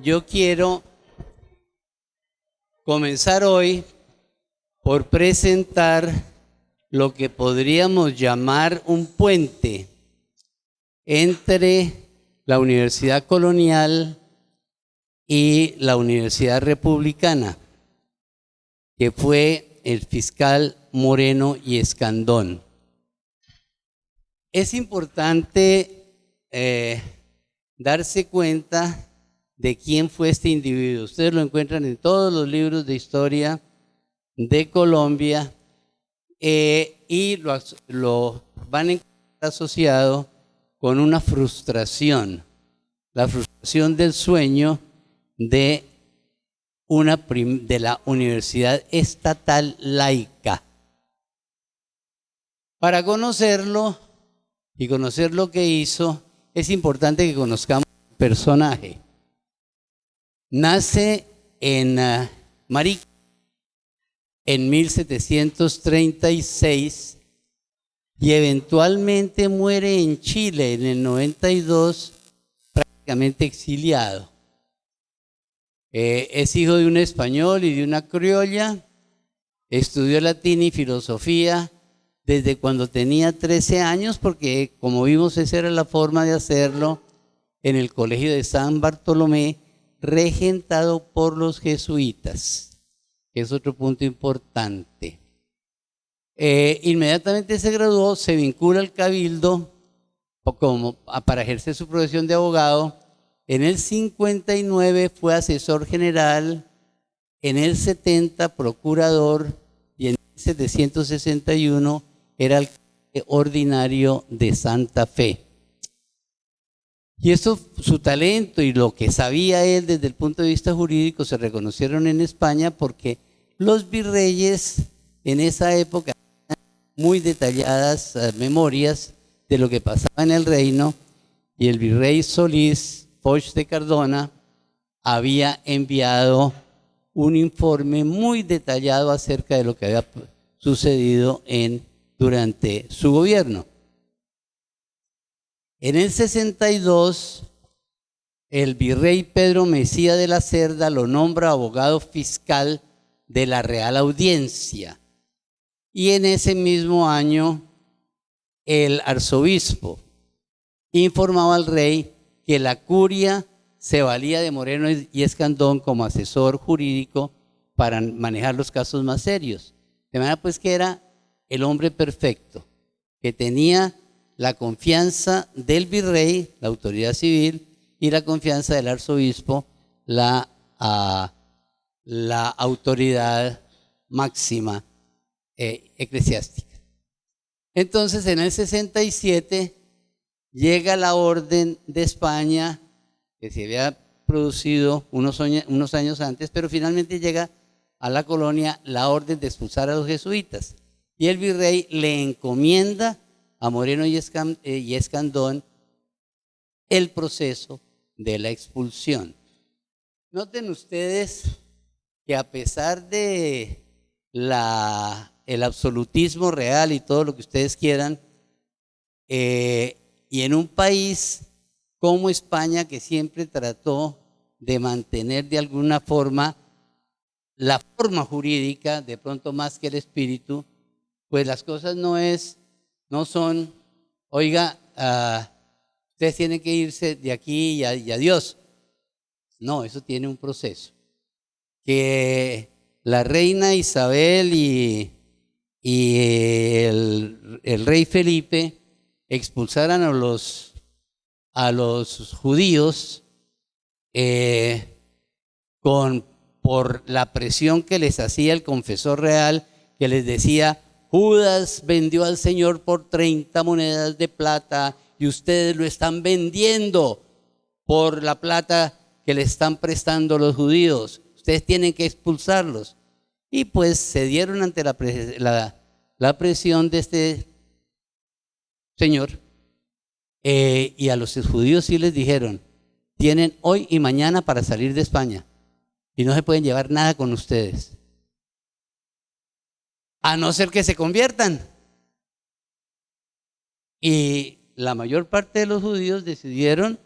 yo quiero comenzar hoy por presentar lo que podríamos llamar un puente entre la Universidad Colonial y la Universidad Republicana, que fue el fiscal Moreno y Escandón. Es importante darse cuenta de quién fue este individuo. Ustedes lo encuentran en todos los libros de historia de Colombia y lo van a encontrar asociado con una frustración, la frustración del sueño de la Universidad Estatal Laica. Para conocerlo y conocer lo que hizo, es importante que conozcamos el personaje. Nace en Marica en 1736 y eventualmente muere en Chile en el 92, prácticamente exiliado. Es hijo de un español y de una criolla. Estudió latín y filosofía desde cuando tenía 13 años, porque como vimos esa era la forma de hacerlo en el Colegio de San Bartolomé, regentado por los jesuitas, que es otro punto importante. Inmediatamente se graduó, se vincula al cabildo para ejercer su profesión de abogado. En el 59 fue asesor general, en el 70 procurador y en 1761 era alcalde ordinario de Santa Fe. Y eso, su talento y lo que sabía él desde el punto de vista jurídico se reconocieron en España, porque los virreyes en esa época tenían muy detalladas memorias de lo que pasaba en el reino, y el virrey Solís Foix de Cardona había enviado un informe muy detallado acerca de lo que había sucedido durante su gobierno. En el 62, el virrey Pedro Mesía de la Cerda lo nombra abogado fiscal de la Real Audiencia. Y en ese mismo año, el arzobispo informaba al rey que la curia se valía de Moreno y Escandón como asesor jurídico para manejar los casos más serios. De manera pues que era el hombre perfecto, que tenía la confianza del virrey, la autoridad civil, y la confianza del arzobispo, la autoridad máxima eclesiástica. Entonces, en el 67 llega la Orden de España, que se había producido unos años antes, pero finalmente llega a la colonia la orden de expulsar a los jesuitas. Y el virrey le encomienda a Moreno y Escandón el proceso de la expulsión. Noten ustedes que a pesar de el absolutismo real y todo lo que ustedes quieran, y en un país como España, que siempre trató de mantener de alguna forma la forma jurídica, de pronto más que el espíritu, pues las cosas no son, oiga, ustedes tienen que irse de aquí y adiós. No, eso tiene un proceso. Que la reina Isabel y el rey Felipe expulsaran a los judíos por la presión que les hacía el confesor real, que les decía: Judas vendió al Señor por 30 monedas de plata y ustedes lo están vendiendo por la plata que le están prestando los judíos. Ustedes tienen que expulsarlos. Y pues se dieron ante la presión de este señor, y a los judíos sí les dijeron: tienen hoy y mañana para salir de España y no se pueden llevar nada con ustedes, a no ser que se conviertan. Y la mayor parte de los judíos decidieron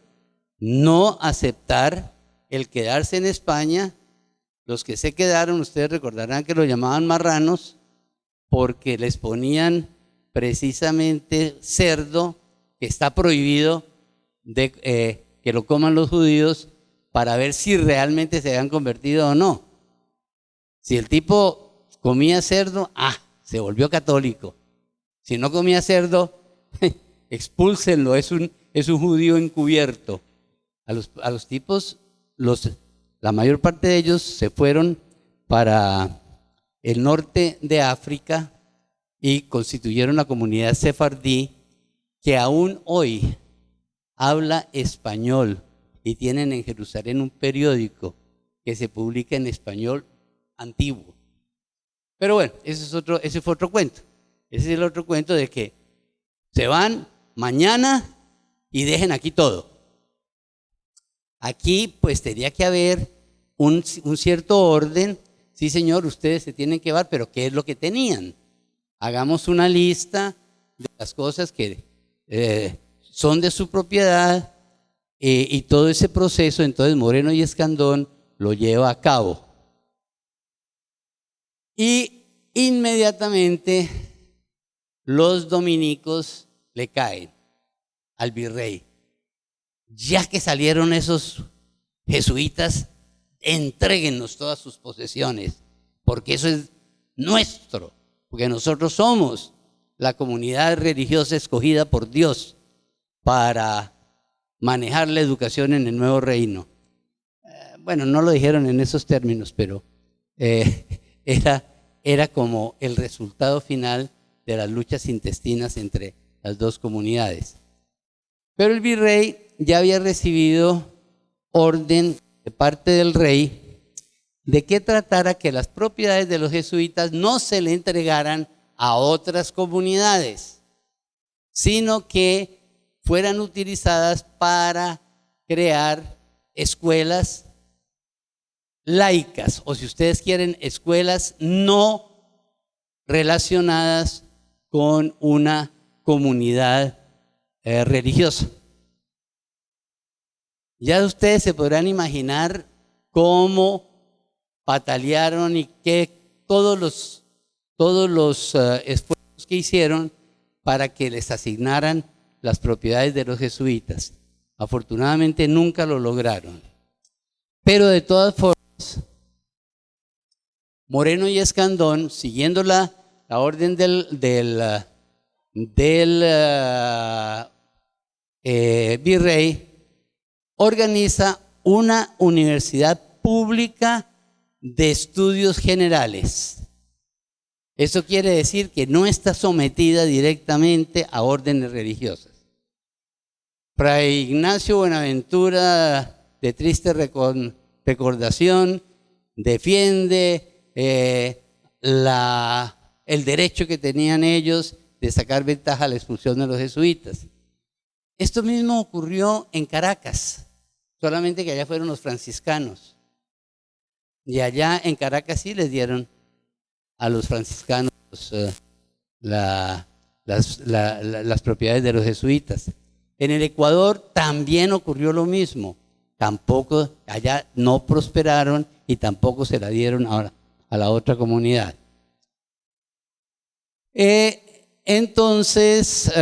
no aceptar el quedarse en España. Los que se quedaron, ustedes recordarán que lo llamaban marranos porque les ponían precisamente cerdo, que está prohibido que lo coman los judíos, para ver si realmente se habían convertido o no. Si el tipo comía cerdo, se volvió católico. Si no comía cerdo, expúlsenlo, es un judío encubierto. A los tipos, la mayor parte de ellos se fueron para el norte de África y constituyeron la comunidad sefardí, que aún hoy habla español y tienen en Jerusalén un periódico que se publica en español antiguo. Pero bueno, ese fue otro cuento. Ese es el otro cuento de que se van mañana y dejen aquí todo. Aquí pues tendría que haber un cierto orden. Sí, señor, ustedes se tienen que llevar, pero ¿qué es lo que tenían? Hagamos una lista de las cosas que son de su propiedad y todo ese proceso. Entonces Moreno y Escandón lo lleva a cabo. Y inmediatamente los dominicos le caen al virrey. Ya que salieron esos jesuitas, entréguennos todas sus posesiones, porque eso es nuestro, porque nosotros somos la comunidad religiosa escogida por Dios para manejar la educación en el nuevo reino. Bueno, no lo dijeron en esos términos, pero era como el resultado final de las luchas intestinas entre las dos comunidades. Pero el virrey ya había recibido orden de parte del rey de que tratara que las propiedades de los jesuitas no se le entregaran a otras comunidades, sino que fueran utilizadas para crear escuelas laicas, o si ustedes quieren, escuelas no relacionadas con una comunidad religiosa. Ya ustedes se podrán imaginar cómo patalearon y que todos los esfuerzos que hicieron para que les asignaran las propiedades de los jesuitas. Afortunadamente nunca lo lograron. Pero de todas formas, Moreno y Escandón, siguiendo la orden del virrey, organiza una universidad pública de estudios generales. Eso quiere decir que no está sometida directamente a órdenes religiosas. Fray Ignacio Buenaventura, de triste recordación, defiende el derecho que tenían ellos de sacar ventaja a la expulsión de los jesuitas. Esto mismo ocurrió en Caracas, solamente que allá fueron los franciscanos. Y allá en Caracas sí les dieron a los franciscanos las propiedades de los jesuitas. En el Ecuador también ocurrió lo mismo. Tampoco, allá no prosperaron y tampoco se la dieron ahora a la otra comunidad. Entonces,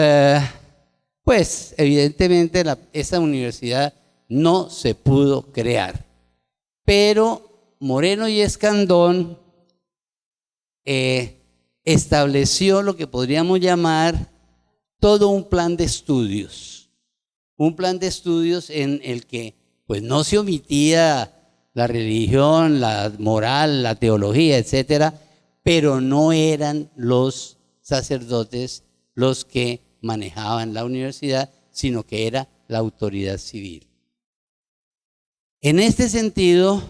pues evidentemente esa universidad no se pudo crear. Pero Moreno y Escandón estableció lo que podríamos llamar todo un plan de estudios. Un plan de estudios en el que pues no se omitía la religión, la moral, la teología, etcétera, pero no eran los sacerdotes los que manejaban la universidad, sino que era la autoridad civil. En este sentido,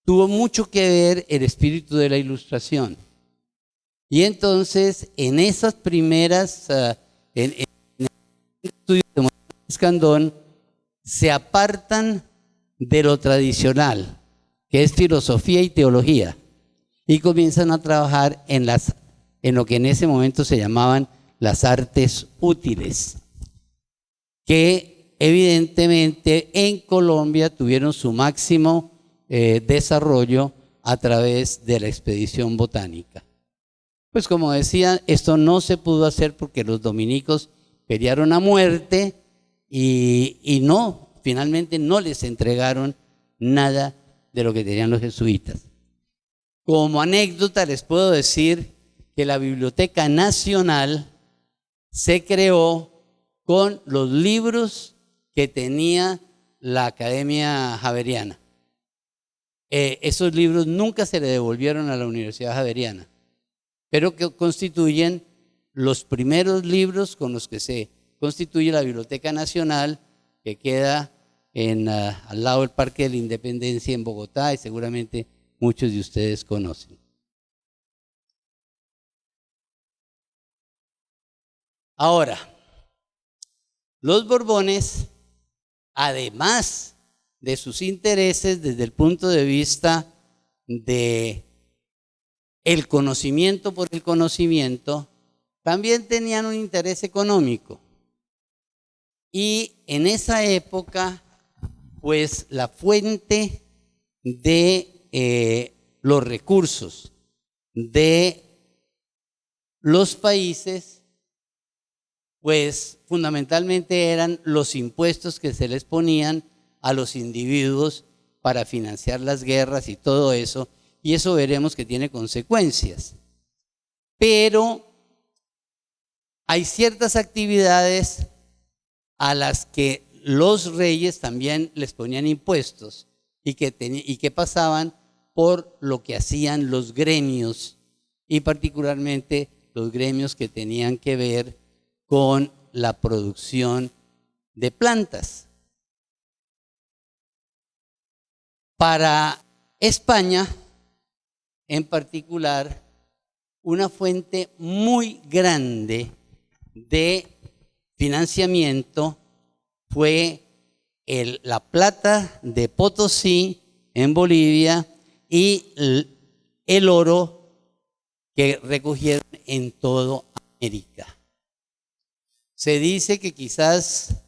tuvo mucho que ver el espíritu de la Ilustración. Y entonces, en esas primeras, en el estudio de Moreno y Escandón, se apartan de lo tradicional, que es filosofía y teología, y comienzan a trabajar en lo que en ese momento se llamaban las artes útiles, que evidentemente en Colombia tuvieron su máximo desarrollo a través de la expedición botánica. Pues como decía, esto no se pudo hacer porque los dominicos pelearon a muerte y finalmente no les entregaron nada de lo que tenían los jesuitas. Como anécdota les puedo decir que la Biblioteca Nacional se creó con los libros que tenía la Academia Javeriana. Esos libros nunca se le devolvieron a la Universidad Javeriana, pero que constituyen los primeros libros con los que se constituye la Biblioteca Nacional, que queda al lado del Parque de la Independencia en Bogotá, y seguramente muchos de ustedes conocen. Ahora, los Borbones, además de sus intereses desde el punto de vista de el conocimiento por el conocimiento, también tenían un interés económico. Y en esa época, pues la fuente de los recursos de los países, pues fundamentalmente eran los impuestos que se les ponían a los individuos para financiar las guerras y todo eso, y eso veremos que tiene consecuencias. Pero hay ciertas actividades a las que los reyes también les ponían impuestos y que pasaban por lo que hacían los gremios, y particularmente los gremios que tenían que ver con la producción de plantas. Para España, en particular, una fuente muy grande de financiamiento fue la plata de Potosí en Bolivia y el oro que recogieron en toda América. Se dice que quizás,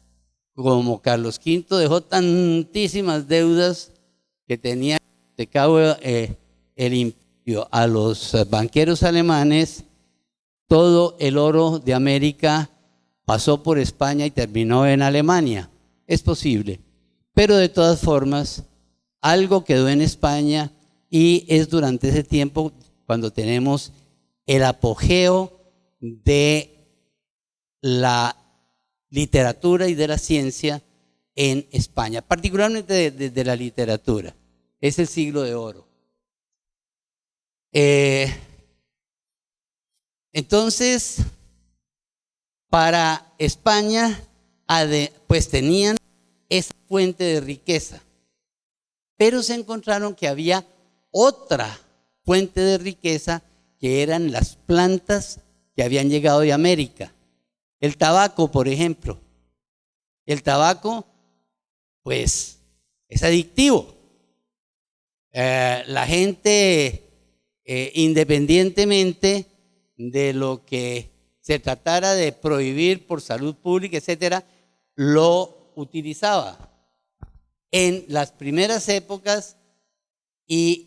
como Carlos V dejó tantísimas deudas que tenía el imperio a los banqueros alemanes, todo el oro de América pasó por España y terminó en Alemania. Es posible, pero de todas formas, algo quedó en España, y es durante ese tiempo cuando tenemos el apogeo de la literatura y de la ciencia en España, particularmente de la literatura. Es el siglo de oro. Entonces, para España, pues tenían esa fuente de riqueza, pero se encontraron que había otra fuente de riqueza, que eran las plantas que habían llegado de América. El tabaco, por ejemplo. El tabaco, pues, es adictivo. La gente, independientemente de lo que se tratara de prohibir por salud pública, etcétera, lo utilizaba en las primeras épocas, y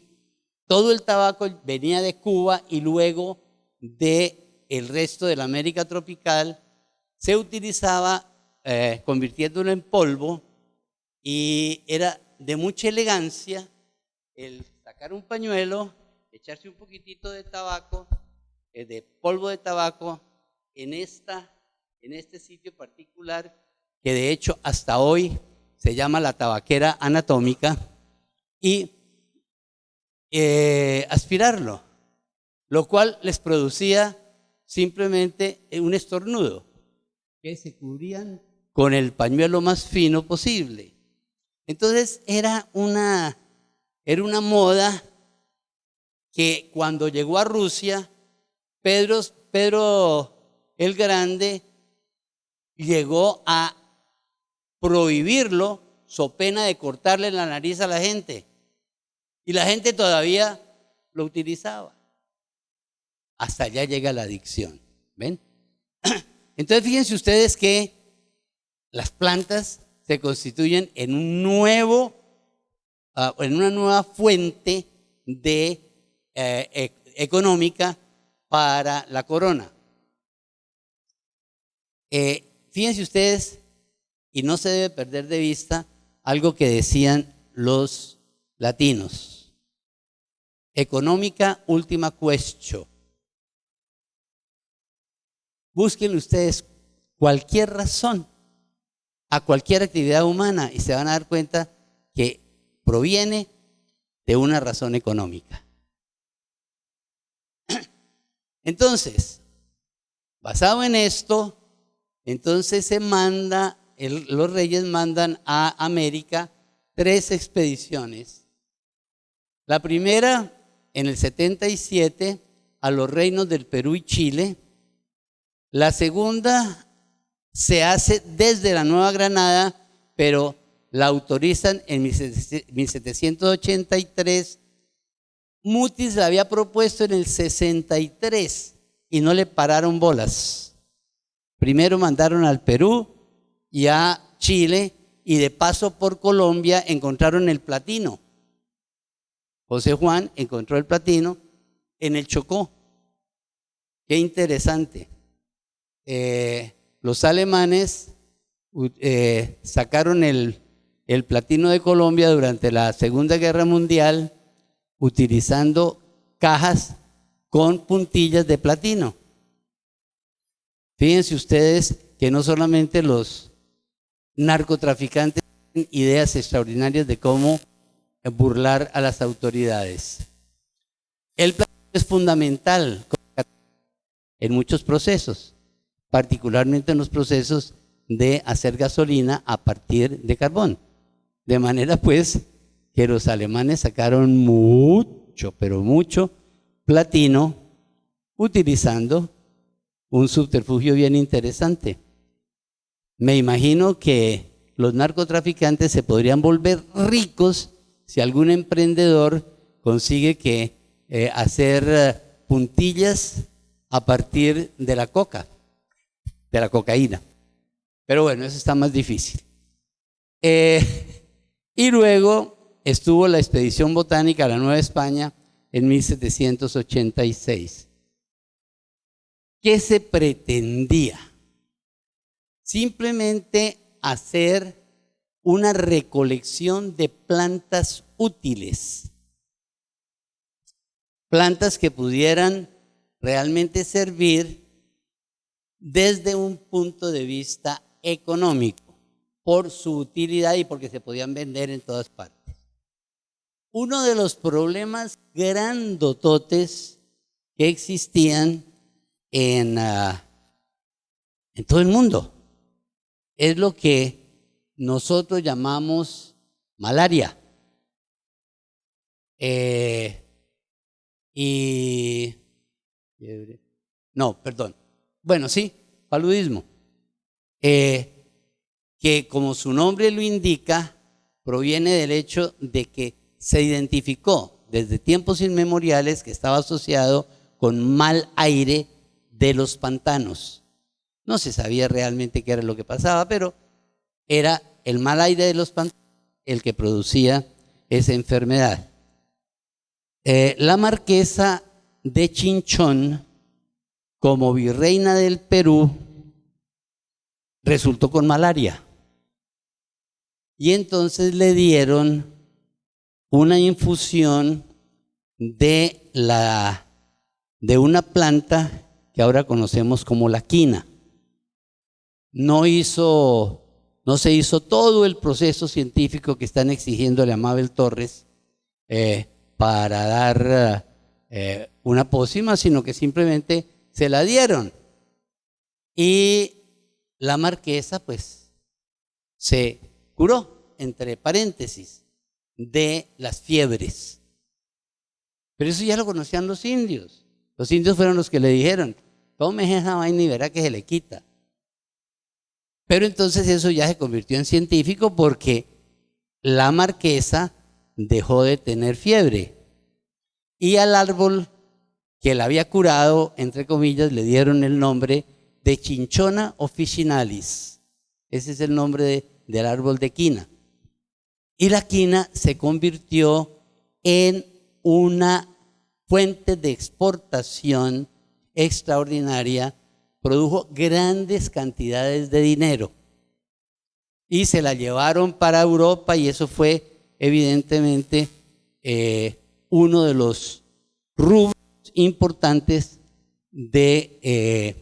todo el tabaco venía de Cuba y luego del resto de la América tropical. Se utilizaba convirtiéndolo en polvo, y era de mucha elegancia el sacar un pañuelo, echarse un poquitito de tabaco, de polvo de tabaco en este sitio particular, que de hecho hasta hoy se llama la tabaquera anatómica, y aspirarlo, lo cual les producía simplemente un estornudo, que se cubrían con el pañuelo más fino posible. Entonces era una moda que cuando llegó a Rusia, Pedro el Grande llegó a prohibirlo so pena de cortarle la nariz a la gente, y la gente todavía lo utilizaba. Hasta allá llega la adicción, ¿ven? Entonces fíjense ustedes que las plantas se constituyen en un nuevo, en una nueva fuente de económica para la corona. Fíjense ustedes, y no se debe perder de vista algo que decían los latinos: económica ultima quaestio. Busquen ustedes cualquier razón a cualquier actividad humana y se van a dar cuenta que proviene de una razón económica. Entonces, basado en esto, entonces se manda, los reyes mandan a América 3 expediciones. La primera, en el 77, a los reinos del Perú y Chile. La segunda se hace desde la Nueva Granada, pero la autorizan en 1783. Mutis la había propuesto en el 63 y no le pararon bolas. Primero mandaron al Perú y a Chile, y de paso por Colombia encontraron el platino. José Juan encontró el platino en el Chocó. Qué interesante. Los alemanes sacaron el platino de Colombia durante la Segunda Guerra Mundial utilizando cajas con puntillas de platino. Fíjense ustedes que no solamente los narcotraficantes tienen ideas extraordinarias de cómo burlar a las autoridades. El platino es fundamental en muchos procesos, particularmente en los procesos de hacer gasolina a partir de carbón. De manera pues que los alemanes sacaron mucho, pero mucho platino utilizando un subterfugio bien interesante. Me imagino que los narcotraficantes se podrían volver ricos si algún emprendedor consigue que hacer puntillas a partir de la coca, de la cocaína. Pero bueno, eso está más difícil. Y luego estuvo la expedición botánica a la Nueva España en 1786. ¿Qué se pretendía? Simplemente hacer una recolección de plantas útiles, plantas que pudieran realmente servir desde un punto de vista económico, por su utilidad y porque se podían vender en todas partes. Uno de los problemas grandototes que existían en todo el mundo es lo que nosotros llamamos malaria. Paludismo. Que como su nombre lo indica, proviene del hecho de que se identificó desde tiempos inmemoriales que estaba asociado con mal aire de los pantanos. No se sabía realmente qué era lo que pasaba, pero era el mal aire de los pantanos el que producía esa enfermedad. La marquesa de Chinchón, como virreina del Perú, resultó con malaria. Y entonces le dieron una infusión de una planta que ahora conocemos como la quina. No se hizo todo el proceso científico que están exigiéndole a Mabel Torres para dar una pócima, sino que simplemente se la dieron. Y la marquesa pues se curó, entre paréntesis, de las fiebres. Pero eso ya lo conocían los indios. Los indios fueron los que le dijeron: tome esa vaina y verá que se le quita. Pero entonces eso ya se convirtió en científico porque la marquesa dejó de tener fiebre. Y al árbol que la había curado, entre comillas, le dieron el nombre de Cinchona officinalis. Ese es el nombre del árbol de quina. Y la quina se convirtió en una fuente de exportación extraordinaria, produjo grandes cantidades de dinero y se la llevaron para Europa, y eso fue evidentemente uno de los rubros importantes de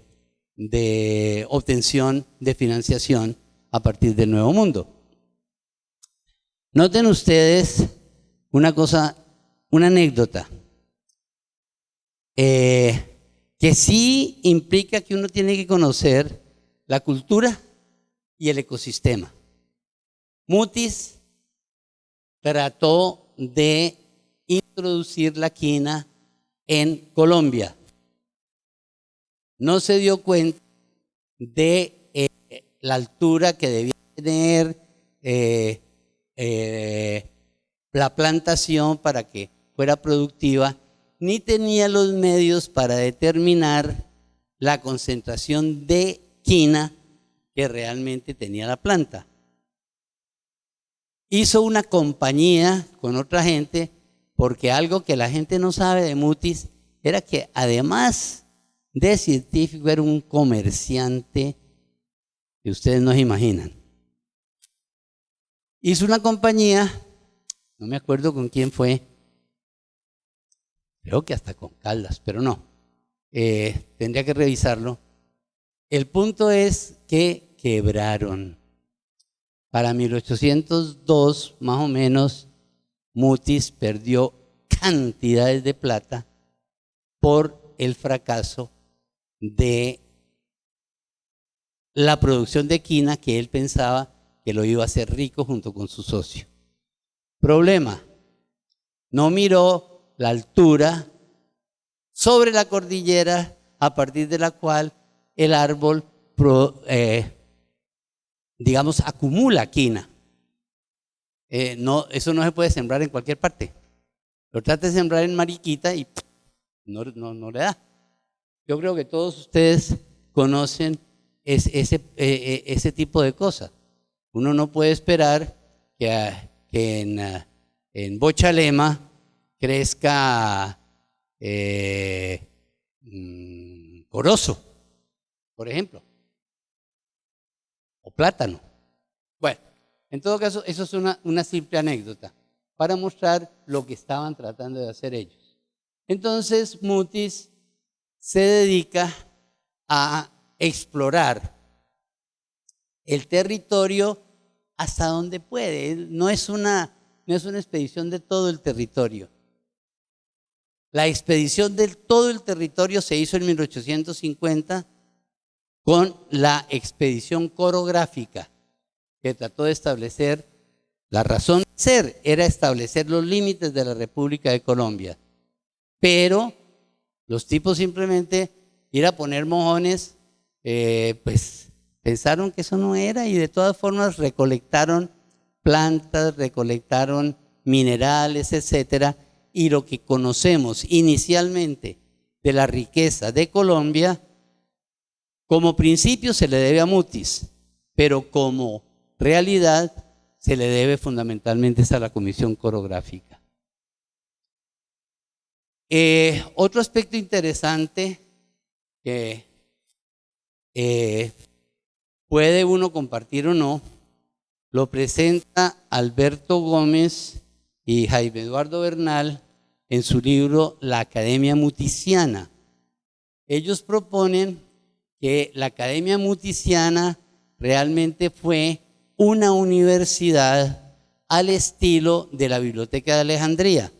obtención de financiación a partir del Nuevo Mundo. Noten ustedes una cosa, una anécdota, que sí implica que uno tiene que conocer la cultura y el ecosistema. Mutis trató de introducir la quina en Colombia. No se dio cuenta de la altura que debía tener la plantación para que fuera productiva, ni tenía los medios para determinar la concentración de quina que realmente tenía la planta. Hizo una compañía con otra gente, porque algo que la gente no sabe de Mutis era que además de científico era un comerciante que ustedes no se imaginan. Hizo una compañía, no me acuerdo con quién fue, creo que hasta con Caldas, pero no, tendría que revisarlo. El punto es que quebraron. Para 1802, más o menos, Mutis perdió cantidades de plata por el fracaso de la producción de quina, que él pensaba que lo iba a hacer rico junto con su socio. Problema, no miró la altura sobre la cordillera a partir de la cual el árbol digamos, acumula quina. No, eso no se puede sembrar en cualquier parte. Lo trata de sembrar en Mariquita y no le da. Yo creo que todos ustedes conocen ese tipo de cosas. Uno no puede esperar que en Bochalema crezca corozo, por ejemplo, o plátano. Bueno, en todo caso, eso es una simple anécdota para mostrar lo que estaban tratando de hacer ellos. Entonces, Mutis se dedica a explorar el territorio hasta donde puede. No es una expedición de todo el territorio. La expedición de todo el territorio se hizo en 1850 con la expedición corográfica, que trató de establecer la razón de ser, era establecer los límites de la República de Colombia. Pero los tipos simplemente ir a poner mojones, pues pensaron que eso no era, y de todas formas recolectaron plantas, recolectaron minerales, etcétera, y lo que conocemos inicialmente de la riqueza de Colombia, como principio se le debe a Mutis, pero como realidad se le debe fundamentalmente a la Comisión Corográfica. Otro aspecto interesante que puede uno compartir o no, lo presenta Alberto Gómez y Jaime Eduardo Bernal en su libro La Academia Mutisiana. Ellos proponen que la Academia Mutisiana realmente fue una universidad al estilo de la Biblioteca de Alejandría,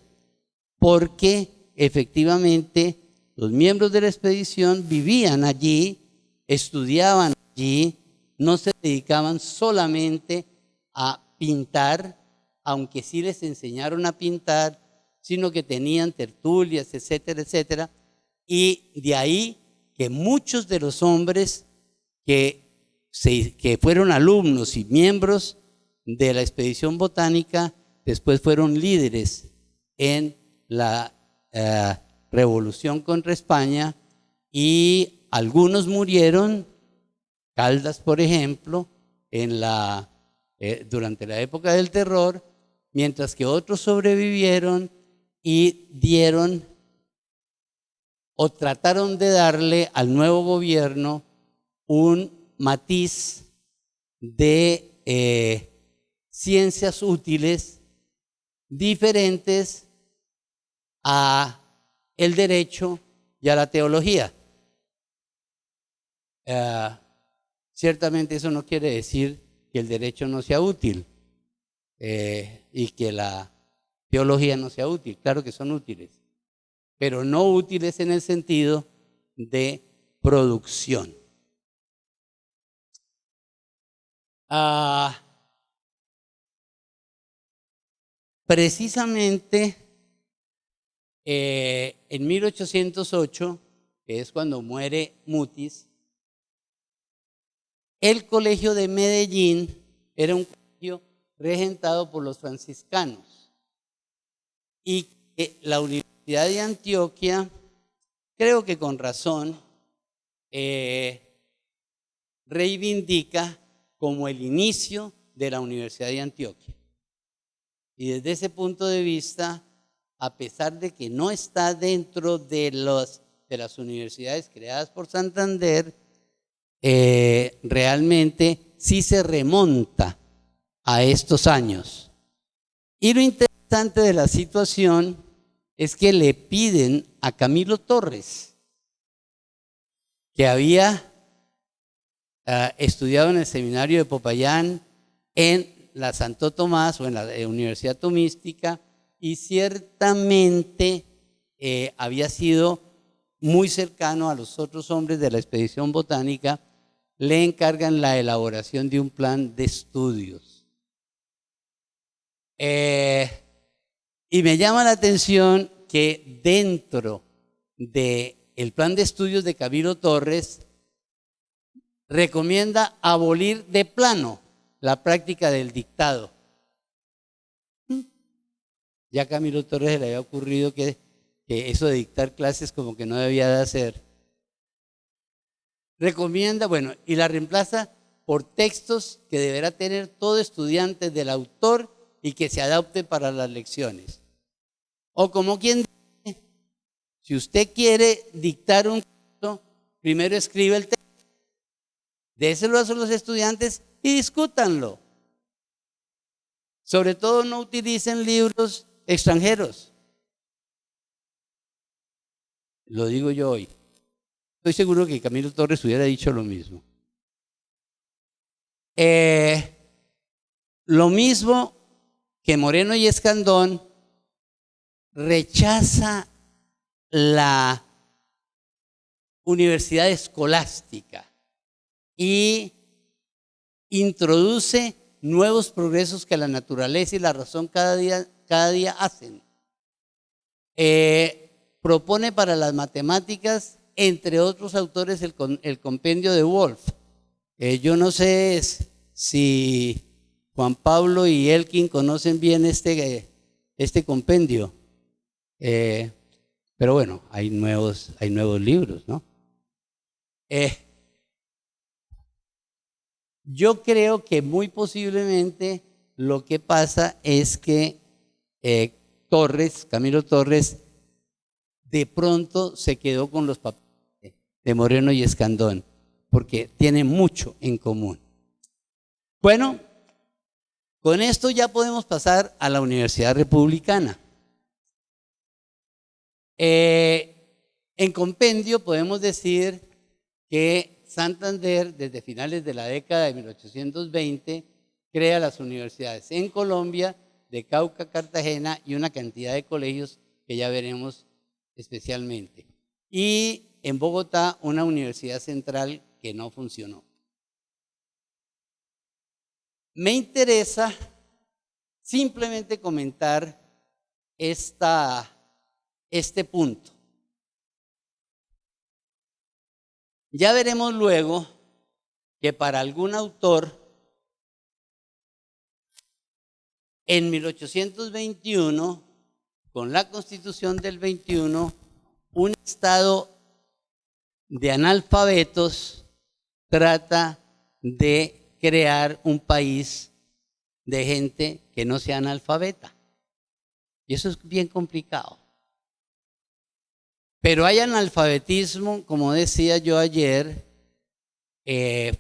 porque efectivamente los miembros de la expedición vivían allí, estudiaban allí, no se dedicaban solamente a pintar, aunque sí les enseñaron a pintar, sino que tenían tertulias, etcétera, etcétera, y de ahí que muchos de los hombres que fueron alumnos y miembros de la expedición botánica después fueron líderes en la revolución contra España, y algunos murieron, Caldas por ejemplo, en la durante la época del terror, mientras que otros sobrevivieron y dieron o trataron de darle al nuevo gobierno un matiz de ciencias útiles diferentes a el derecho y a la teología. Ciertamente eso no quiere decir que el derecho no sea útil y que la teología no sea útil. Claro que son útiles, pero no útiles en el sentido de producción. Precisamente en 1808, que es cuando muere Mutis, el colegio de Medellín era un colegio regentado por los franciscanos y la Universidad de Antioquia, creo que con razón, reivindica como el inicio de la Universidad de Antioquia. Y desde ese punto de vista, a pesar de que no está dentro de las universidades creadas por Santander, realmente sí se remonta a estos años. Y lo interesante de la situación es que le piden a Camilo Torres, que había estudiado en el seminario de Popayán, en la Santo Tomás o en la Universidad Tomística, y ciertamente había sido muy cercano a los otros hombres de la expedición botánica, le encargan la elaboración de un plan de estudios. Y me llama la atención que dentro del plan de estudios de Camilo Torres recomienda abolir de plano la práctica del dictado. Ya a Camilo Torres le había ocurrido que eso de dictar clases como que no debía de hacer. Recomienda, bueno, y la reemplaza por textos que deberá tener todo estudiante del autor y que se adapte para las lecciones. O como quien dice, si usted quiere dictar un texto, primero escribe el texto, déselo a los estudiantes y discútanlo. Sobre todo no utilicen libros extranjeros. Lo digo yo hoy. Estoy seguro que Camilo Torres hubiera dicho lo mismo. Lo mismo que Moreno y Escandón rechaza la universidad escolástica y introduce nuevos progresos que la naturaleza y la razón cada día hacen. Propone para las matemáticas, entre otros autores, el compendio de Wolf. Yo no sé si Juan Pablo y Elkin conocen bien este compendio, pero bueno, hay nuevos libros, ¿no? Yo creo que muy posiblemente lo que pasa es que Camilo Torres, de pronto se quedó con los papeles de Moreno y Escandón, porque tiene mucho en común. Bueno, con esto ya podemos pasar a la Universidad Republicana. En compendio podemos decir que Santander, desde finales de la década de 1820, crea las universidades en Colombia, de Cauca, Cartagena y una cantidad de colegios que ya veremos especialmente. Y en Bogotá, una universidad central que no funcionó. Me interesa simplemente comentar este punto. Ya veremos luego que para algún autor, en 1821, con la Constitución del 21, un estado de analfabetos trata de crear un país de gente que no sea analfabeta. Y eso es bien complicado. Pero hay analfabetismo, como decía yo ayer,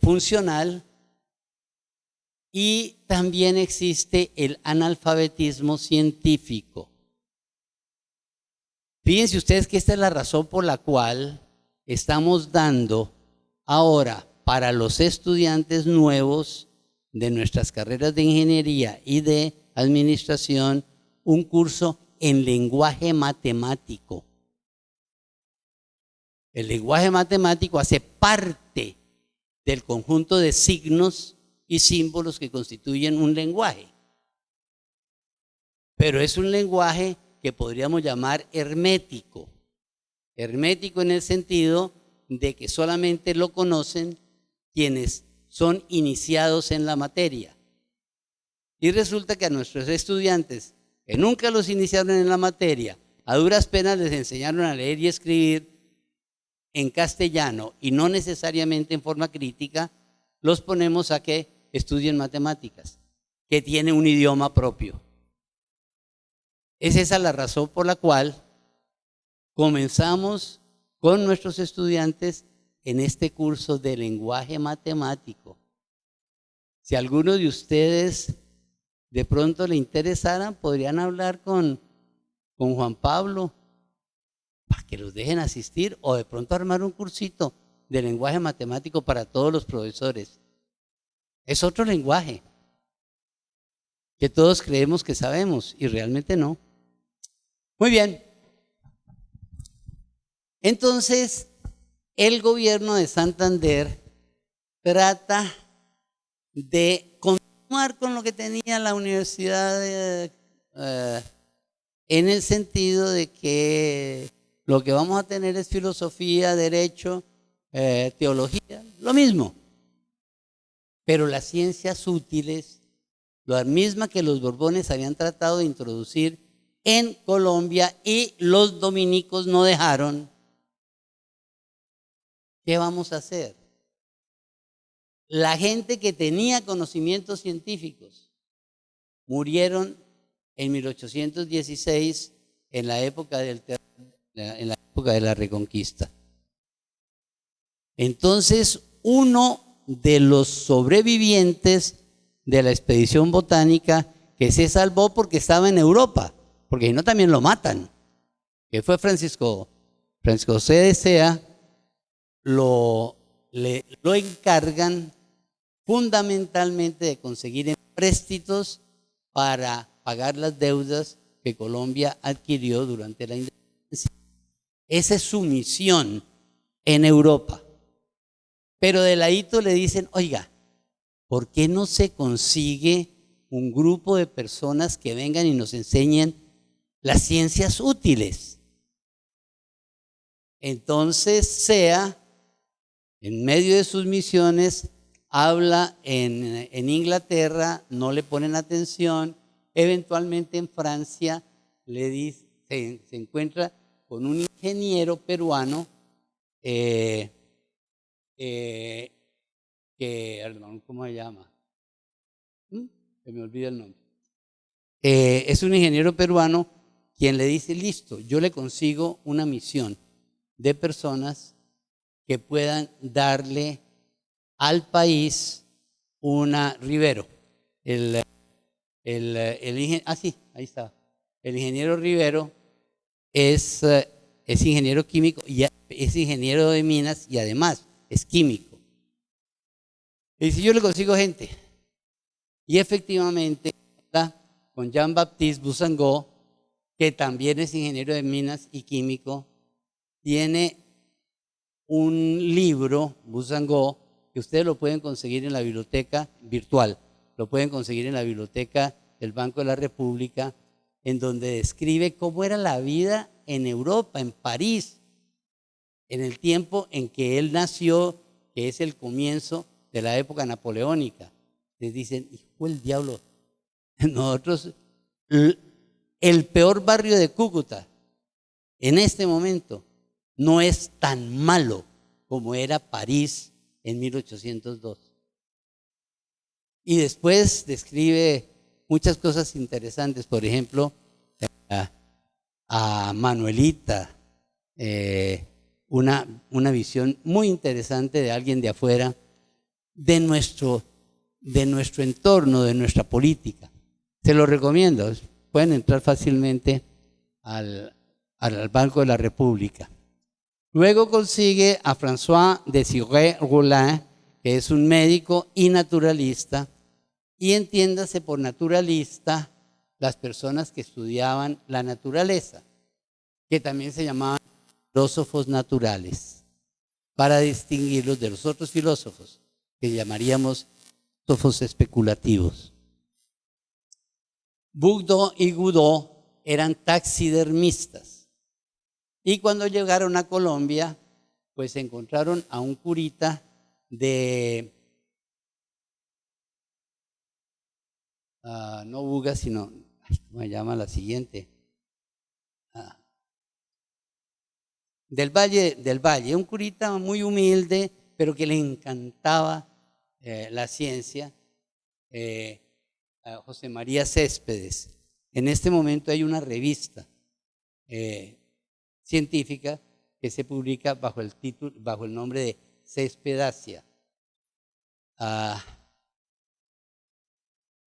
funcional, y también existe el analfabetismo científico. Fíjense ustedes que esta es la razón por la cual estamos dando ahora para los estudiantes nuevos de nuestras carreras de ingeniería y de administración un curso en lenguaje matemático. El lenguaje matemático hace parte del conjunto de signos y símbolos que constituyen un lenguaje. Pero es un lenguaje que podríamos llamar hermético. Hermético en el sentido de que solamente lo conocen quienes son iniciados en la materia. Y resulta que a nuestros estudiantes que nunca los iniciaron en la materia, a duras penas les enseñaron a leer y escribir en castellano y no necesariamente en forma crítica, los ponemos a que estudien matemáticas, que tiene un idioma propio. Es esa la razón por la cual comenzamos con nuestros estudiantes en este curso de lenguaje matemático. Si alguno de ustedes de pronto le interesaran, podrían hablar con Juan Pablo para que los dejen asistir, o de pronto armar un cursito de lenguaje matemático para todos los profesores. Es otro lenguaje que todos creemos que sabemos y realmente no. Muy bien. Entonces, el gobierno de Santander trata de continuar con lo que tenía la universidad en el sentido de que lo que vamos a tener es filosofía, derecho, teología, lo mismo. Pero las ciencias útiles, la misma que los Borbones habían tratado de introducir en Colombia y los dominicos no dejaron, ¿qué vamos a hacer? La gente que tenía conocimientos científicos murieron en 1816 en la época de la Reconquista. Entonces, uno de los sobrevivientes de la expedición botánica que se salvó porque estaba en Europa, porque si no también lo matan, que fue Francisco José de Sea, lo encargan fundamentalmente de conseguir empréstitos para pagar las deudas que Colombia adquirió durante la independencia. Esa es su misión en Europa. Pero de ladito le dicen, oiga, ¿por qué no se consigue un grupo de personas que vengan y nos enseñen las ciencias útiles? Entonces Sea, en medio de sus misiones, habla en Inglaterra, no le ponen atención, eventualmente en Francia se encuentra con un ingeniero peruano ¿cómo se llama? Se me olvida el nombre. Es un ingeniero peruano quien le dice, listo, yo le consigo una misión de personas que puedan darle al país una Rivero. Sí, ahí está. El ingeniero Rivero es ingeniero químico, y es ingeniero de minas y además es químico. Y dice, yo le consigo gente. Y efectivamente, con Jean-Baptiste Boussangot, que también es ingeniero de minas y químico, tiene un libro, Boussangot, que ustedes lo pueden conseguir en la biblioteca virtual, lo pueden conseguir en la biblioteca del Banco de la República, en donde describe cómo era la vida en Europa, en París, en el tiempo en que él nació, que es el comienzo de la época napoleónica. Les dicen, hijo del diablo, nosotros, el peor barrio de Cúcuta, en este momento, no es tan malo como era París en 1802. Y después describe muchas cosas interesantes, por ejemplo, a Manuelita, una visión muy interesante de alguien de afuera, de nuestro entorno, de nuestra política. Se lo recomiendo, pueden entrar fácilmente al Banco de la República. Luego consigue a François-Désiré Roulin, que es un médico y naturalista, y entiéndase por naturalista las personas que estudiaban la naturaleza, que también se llamaban filósofos naturales, para distinguirlos de los otros filósofos, que llamaríamos filósofos especulativos. Bourdieu y Godot eran taxidermistas. Y cuando llegaron a Colombia, pues encontraron a un curita de, no Buga, sino, ¿cómo se llama la siguiente? Del Valle, un curita muy humilde, pero que le encantaba la ciencia, José María Céspedes. En este momento hay una revista científica que se publica bajo el nombre de Céspedacia.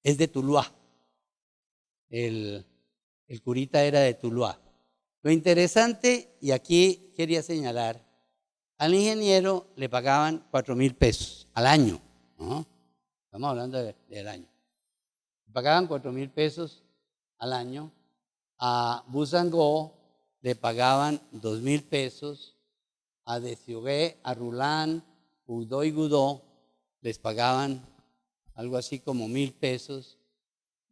Es de Tuluá. El curita era de Tuluá. Lo interesante, y aquí quería señalar, al ingeniero le pagaban 4.000 pesos al año, ¿no? Estamos hablando del año. Le pagaban 4.000 pesos al año. A Buzangó le pagaban 2.000 pesos, a Désiré, a Roulin, Bourdieu y Godot les pagaban algo así como 1.000 pesos,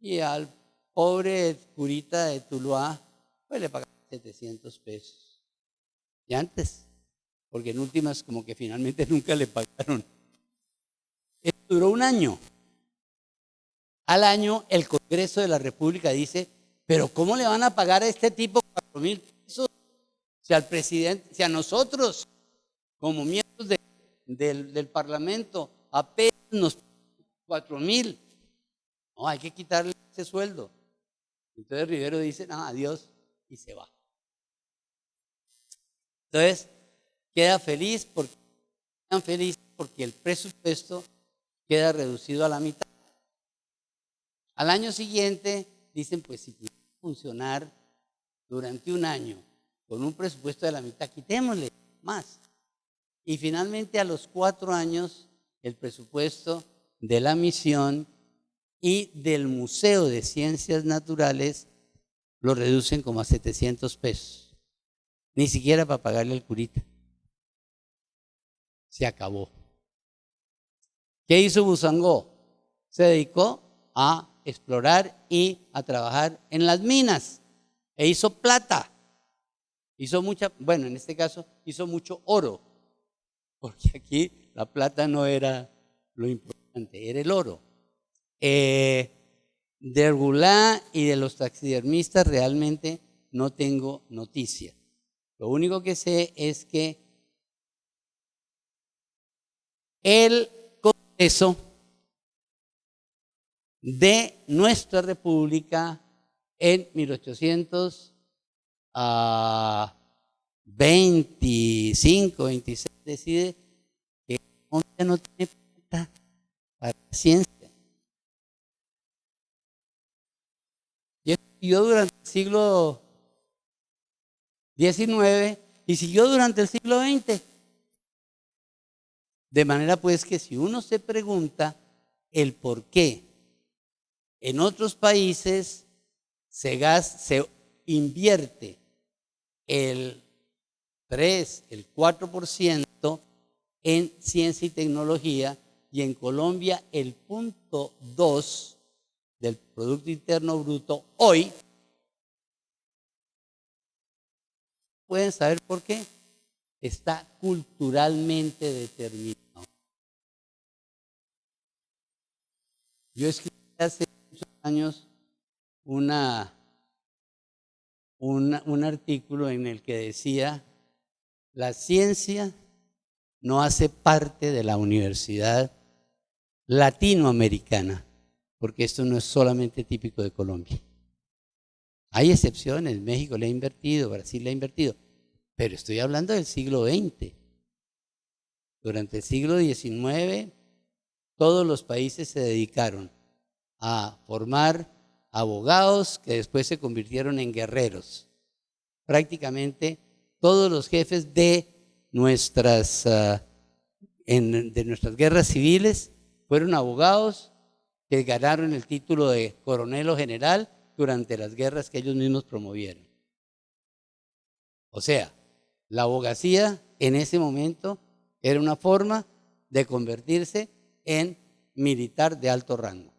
y al pobre curita de Tuluá pues le pagaban 700 pesos. Y antes, porque en últimas como que finalmente nunca le pagaron. Eso duró un año. Al año el Congreso de la República dice, pero ¿cómo le van a pagar a este tipo 4.000 pesos? Si al presidente, si a nosotros, como miembros del Parlamento, apenas nos 4.000, no, hay que quitarle ese sueldo. Entonces Rivero dice, no, adiós, y se va. Entonces, quedan felices porque el presupuesto queda reducido a la mitad. Al año siguiente, dicen, pues si puede funcionar durante un año con un presupuesto de la mitad, quitémosle más. Y finalmente a los 4 años, el presupuesto de la misión y del Museo de Ciencias Naturales lo reducen como a 700 pesos. Ni siquiera para pagarle al curita. Se acabó. ¿Qué hizo Buzangó? Se dedicó a explorar y a trabajar en las minas. E hizo plata. Hizo mucha, bueno, en este caso hizo mucho oro. Porque aquí la plata no era lo importante, era el oro. De Roulin y de los taxidermistas realmente no tengo noticia. Lo único que sé es que el Congreso de nuestra República en 1825, 26 decide que Colombia no tiene plata para la ciencia. Y eso siguió durante el siglo XIX y siguió durante el siglo XX. De manera pues que si uno se pregunta el por qué en otros países se invierte el 3, el 4% en ciencia y tecnología, y en Colombia el 0.2 del Producto Interno Bruto hoy, pueden saber por qué. Está culturalmente determinado. Yo escribí hace muchos años un artículo en el que decía, la ciencia no hace parte de la universidad latinoamericana, porque esto no es solamente típico de Colombia. Hay excepciones, México le ha invertido, Brasil le ha invertido, pero estoy hablando del siglo XX. Durante el siglo XIX, todos los países se dedicaron a formar abogados que después se convirtieron en guerreros. Prácticamente todos los jefes de nuestras guerras civiles fueron abogados que ganaron el título de coronel o general durante las guerras que ellos mismos promovieron. O sea, la abogacía en ese momento era una forma de convertirse en militar de alto rango.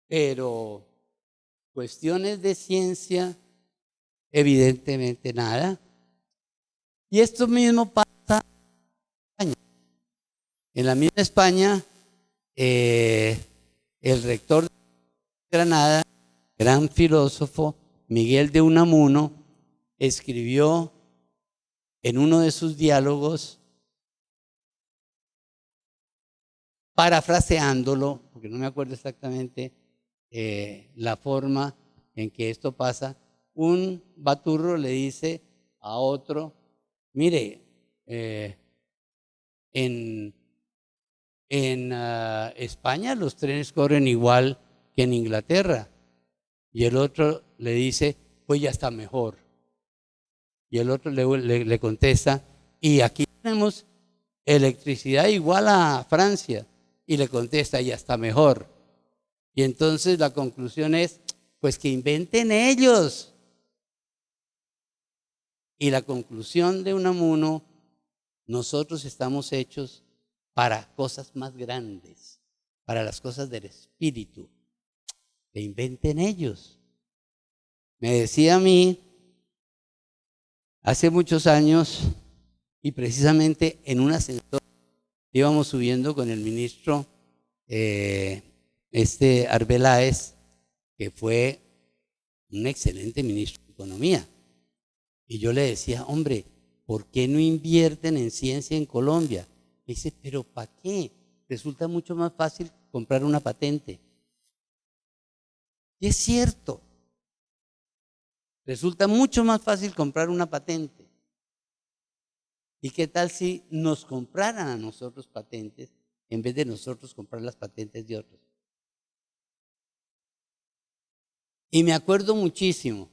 Pero cuestiones de ciencia, evidentemente nada. Y esto mismo pasa en España. En la misma España, el rector de Granada, gran filósofo, Miguel de Unamuno, escribió en uno de sus diálogos, parafraseándolo, porque no me acuerdo exactamente la forma en que esto pasa, un baturro le dice a otro, mire, en España los trenes corren igual que en Inglaterra. Y el otro le dice, pues ya está mejor. Y el otro le contesta, y aquí tenemos electricidad igual a Francia. Y le contesta, ya está mejor. Y entonces la conclusión es, pues que inventen ellos. Y la conclusión de Unamuno, nosotros estamos hechos para cosas más grandes, para las cosas del espíritu. Que inventen ellos. Me decía a mí, hace muchos años, y precisamente en un ascensor, íbamos subiendo con el ministro Arbeláez, que fue un excelente ministro de Economía. Y yo le decía, hombre, ¿por qué no invierten en ciencia en Colombia? Me dice, ¿pero para qué? Resulta mucho más fácil comprar una patente. Y es cierto. Resulta mucho más fácil comprar una patente. ¿Y qué tal si nos compraran a nosotros patentes en vez de nosotros comprar las patentes de otros? Y me acuerdo muchísimo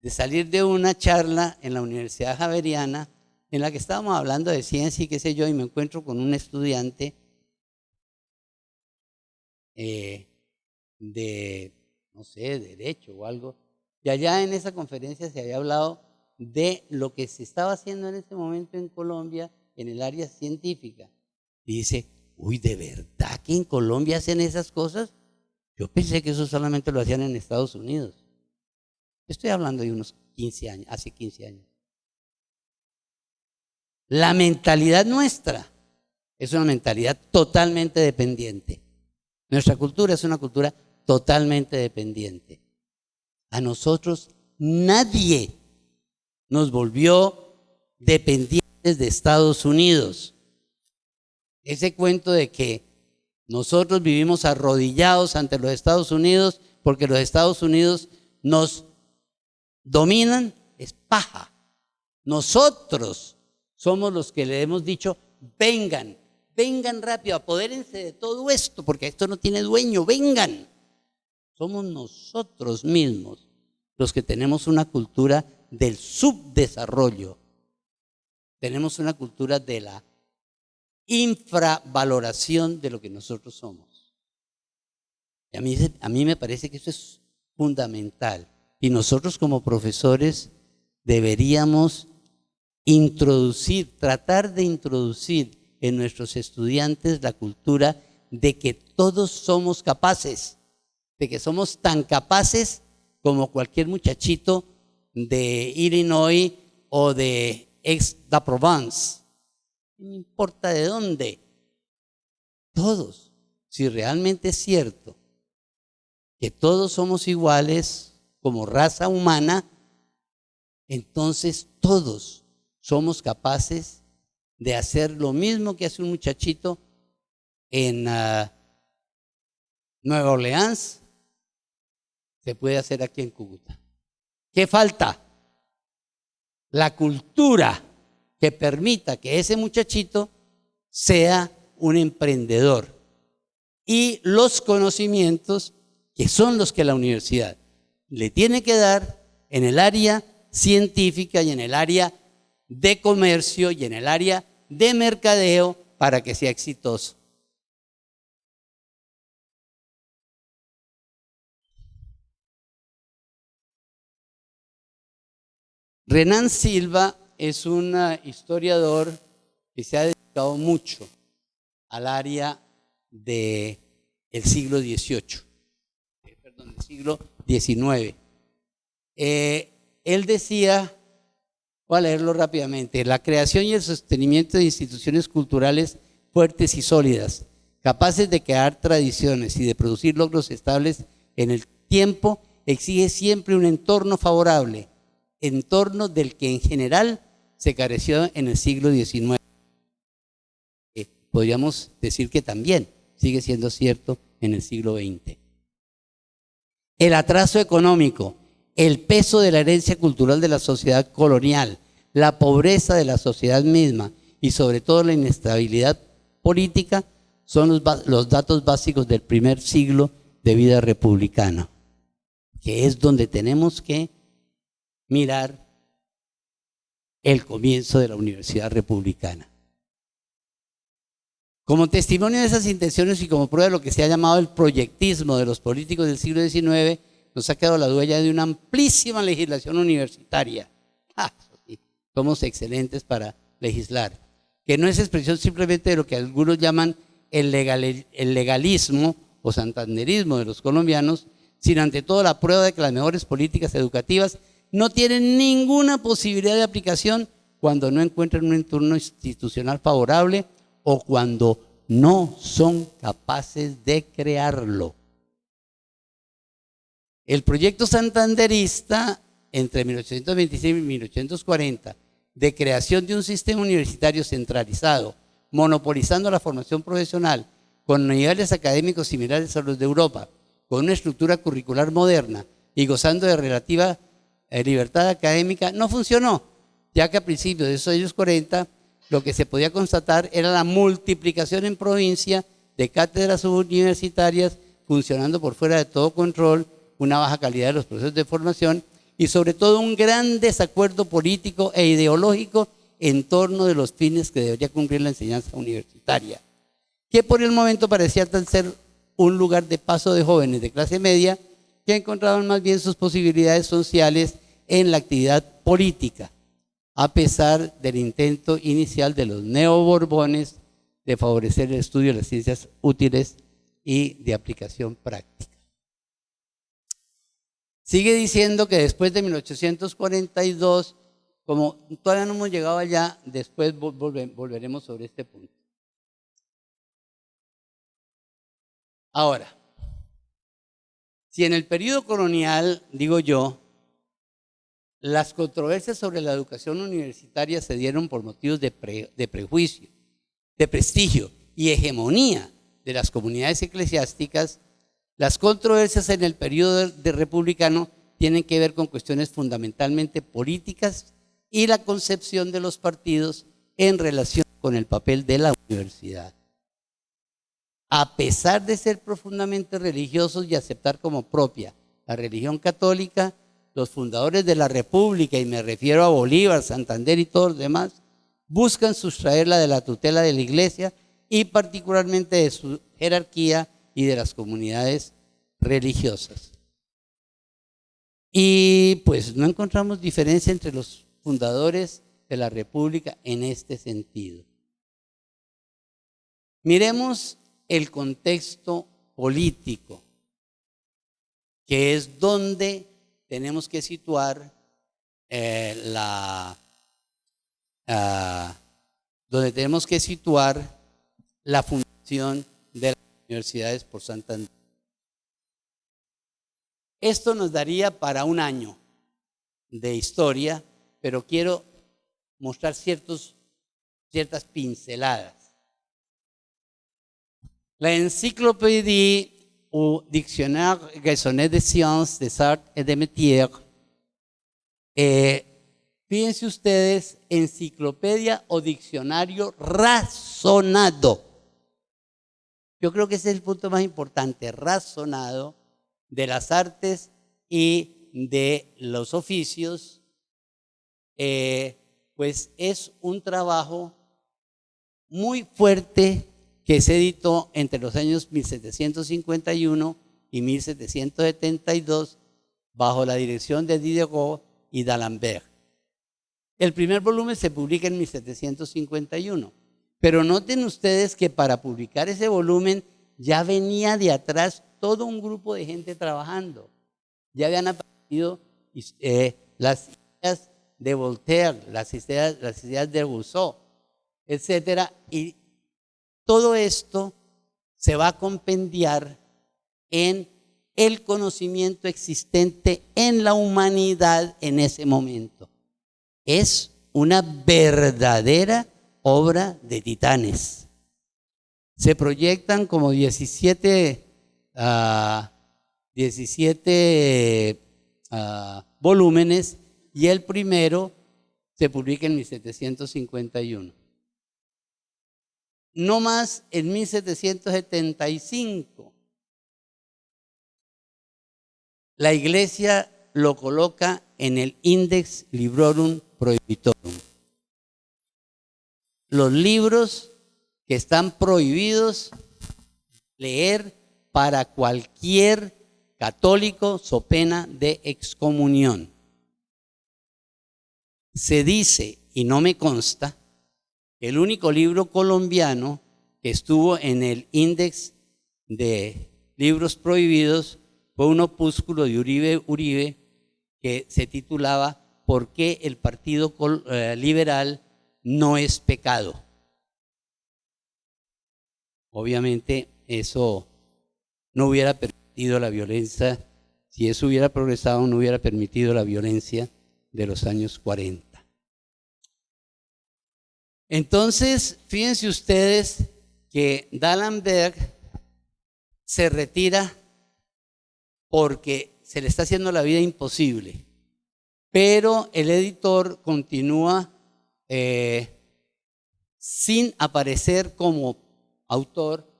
de salir de una charla en la Universidad Javeriana en la que estábamos hablando de ciencia y qué sé yo, y me encuentro con un estudiante de, no sé, derecho o algo, y allá en esa conferencia se había hablado de lo que se estaba haciendo en ese momento en Colombia en el área científica. Y dice, uy, ¿de verdad que en Colombia hacen esas cosas? Yo pensé que eso solamente lo hacían en Estados Unidos. Estoy hablando de unos 15 años, hace 15 años. La mentalidad nuestra es una mentalidad totalmente dependiente. Nuestra cultura es una cultura totalmente dependiente. A nosotros nadie nos volvió dependientes de Estados Unidos. Ese cuento de que nosotros vivimos arrodillados ante los Estados Unidos porque los Estados Unidos nos dominan es paja. Nosotros somos los que le hemos dicho, vengan rápido, apodérense de todo esto, porque esto no tiene dueño, vengan. Somos nosotros mismos los que tenemos una cultura del subdesarrollo. Tenemos una cultura de la infravaloración de lo que nosotros somos. Y a mí me parece que eso es fundamental. Y nosotros como profesores deberíamos tratar de introducir en nuestros estudiantes la cultura de que todos somos capaces, de que somos tan capaces como cualquier muchachito de Illinois o de Aix-en-Provence. No importa de dónde. Todos, si realmente es cierto que todos somos iguales como raza humana, entonces todos somos capaces de hacer lo mismo que hace un muchachito en Nueva Orleans, se puede hacer aquí en Cúcuta. ¿Qué falta? La cultura que permita que ese muchachito sea un emprendedor y los conocimientos que son los que la universidad le tiene que dar en el área científica y en el área de comercio y en el área de mercadeo para que sea exitoso. Renan Silva es un historiador que se ha dedicado mucho al área del siglo XVIII, perdón, del siglo XIX. Él decía, voy a leerlo rápidamente: la creación y el sostenimiento de instituciones culturales fuertes y sólidas, capaces de crear tradiciones y de producir logros estables en el tiempo, exige siempre un entorno favorable, entorno del que en general se careció en el siglo XIX. Podríamos decir que también sigue siendo cierto en el siglo XX. El atraso económico, el peso de la herencia cultural de la sociedad colonial, la pobreza de la sociedad misma y sobre todo la inestabilidad política son los datos básicos del primer siglo de vida republicana, que es donde tenemos que mirar el comienzo de la Universidad Republicana. Como testimonio de esas intenciones y como prueba de lo que se ha llamado el proyectismo de los políticos del siglo XIX, nos ha quedado la huella de una amplísima legislación universitaria. Sí, somos excelentes para legislar, que no es expresión simplemente de lo que algunos llaman el legalismo o santanderismo de los colombianos, sino ante todo la prueba de que las mejores políticas educativas no tienen ninguna posibilidad de aplicación cuando no encuentran un entorno institucional favorable o cuando no son capaces de crearlo. El proyecto santanderista entre 1826 y 1840 de creación de un sistema universitario centralizado, monopolizando la formación profesional con niveles académicos similares a los de Europa, con una estructura curricular moderna y gozando de relativa libertad académica, no funcionó, ya que a principios de esos años 40 lo que se podía constatar era la multiplicación en provincia de cátedras universitarias funcionando por fuera de todo control, una baja calidad de los procesos de formación y sobre todo un gran desacuerdo político e ideológico en torno de los fines que debería cumplir la enseñanza universitaria, que por el momento parecía ser un lugar de paso de jóvenes de clase media que encontraban más bien sus posibilidades sociales en la actividad política, a pesar del intento inicial de los neoborbones de favorecer el estudio de las ciencias útiles y de aplicación práctica. Sigue diciendo que después de 1842, como todavía no hemos llegado allá, después volveremos sobre este punto. Ahora, si en el periodo colonial, digo yo, las controversias sobre la educación universitaria se dieron por motivos de prejuicio, de prestigio y hegemonía de las comunidades eclesiásticas, las controversias en el periodo republicano tienen que ver con cuestiones fundamentalmente políticas y la concepción de los partidos en relación con el papel de la universidad. A pesar de ser profundamente religiosos y aceptar como propia la religión católica, los fundadores de la República, y me refiero a Bolívar, Santander y todos los demás, buscan sustraerla de la tutela de la Iglesia y particularmente de su jerarquía y de las comunidades religiosas. Y pues no encontramos diferencia entre los fundadores de la República en este sentido. Miremos el contexto político, que es donde tenemos que situar donde tenemos que situar la fundación de las universidades por Santander. Esto nos daría para un año de historia, pero quiero mostrar ciertas pinceladas. La Encyclopédie ou Dictionnaire raisonné de sciences, des arts et des métiers. Fíjense ustedes, enciclopedia o diccionario razonado. Yo creo que ese es el punto más importante, razonado, de las artes y de los oficios. Pues es un trabajo muy fuerte que se editó entre los años 1751 y 1772 bajo la dirección de Diderot y d'Alembert. El primer volumen se publica en 1751, pero noten ustedes que para publicar ese volumen ya venía de atrás todo un grupo de gente trabajando. Ya habían aparecido las ideas de Voltaire, las ideas de Rousseau, etcétera, y todo esto se va a compendiar en el conocimiento existente en la humanidad en ese momento. Es una verdadera obra de titanes. Se proyectan como 17 volúmenes y el primero se publica en 1751. No más en 1775. La Iglesia lo coloca en el Index Librorum Prohibitorum. Los libros que están prohibidos leer para cualquier católico so pena de excomunión. Se dice, y no me consta, que el único libro colombiano que estuvo en el índice de libros prohibidos fue un opúsculo de Uribe que se titulaba ¿Por qué el Partido Liberal no es pecado? Obviamente eso no hubiera permitido la violencia, si eso hubiera progresado no hubiera permitido la violencia de los años 40. Entonces, fíjense ustedes que d'Alembert se retira porque se le está haciendo la vida imposible, pero el editor continúa sin aparecer como autor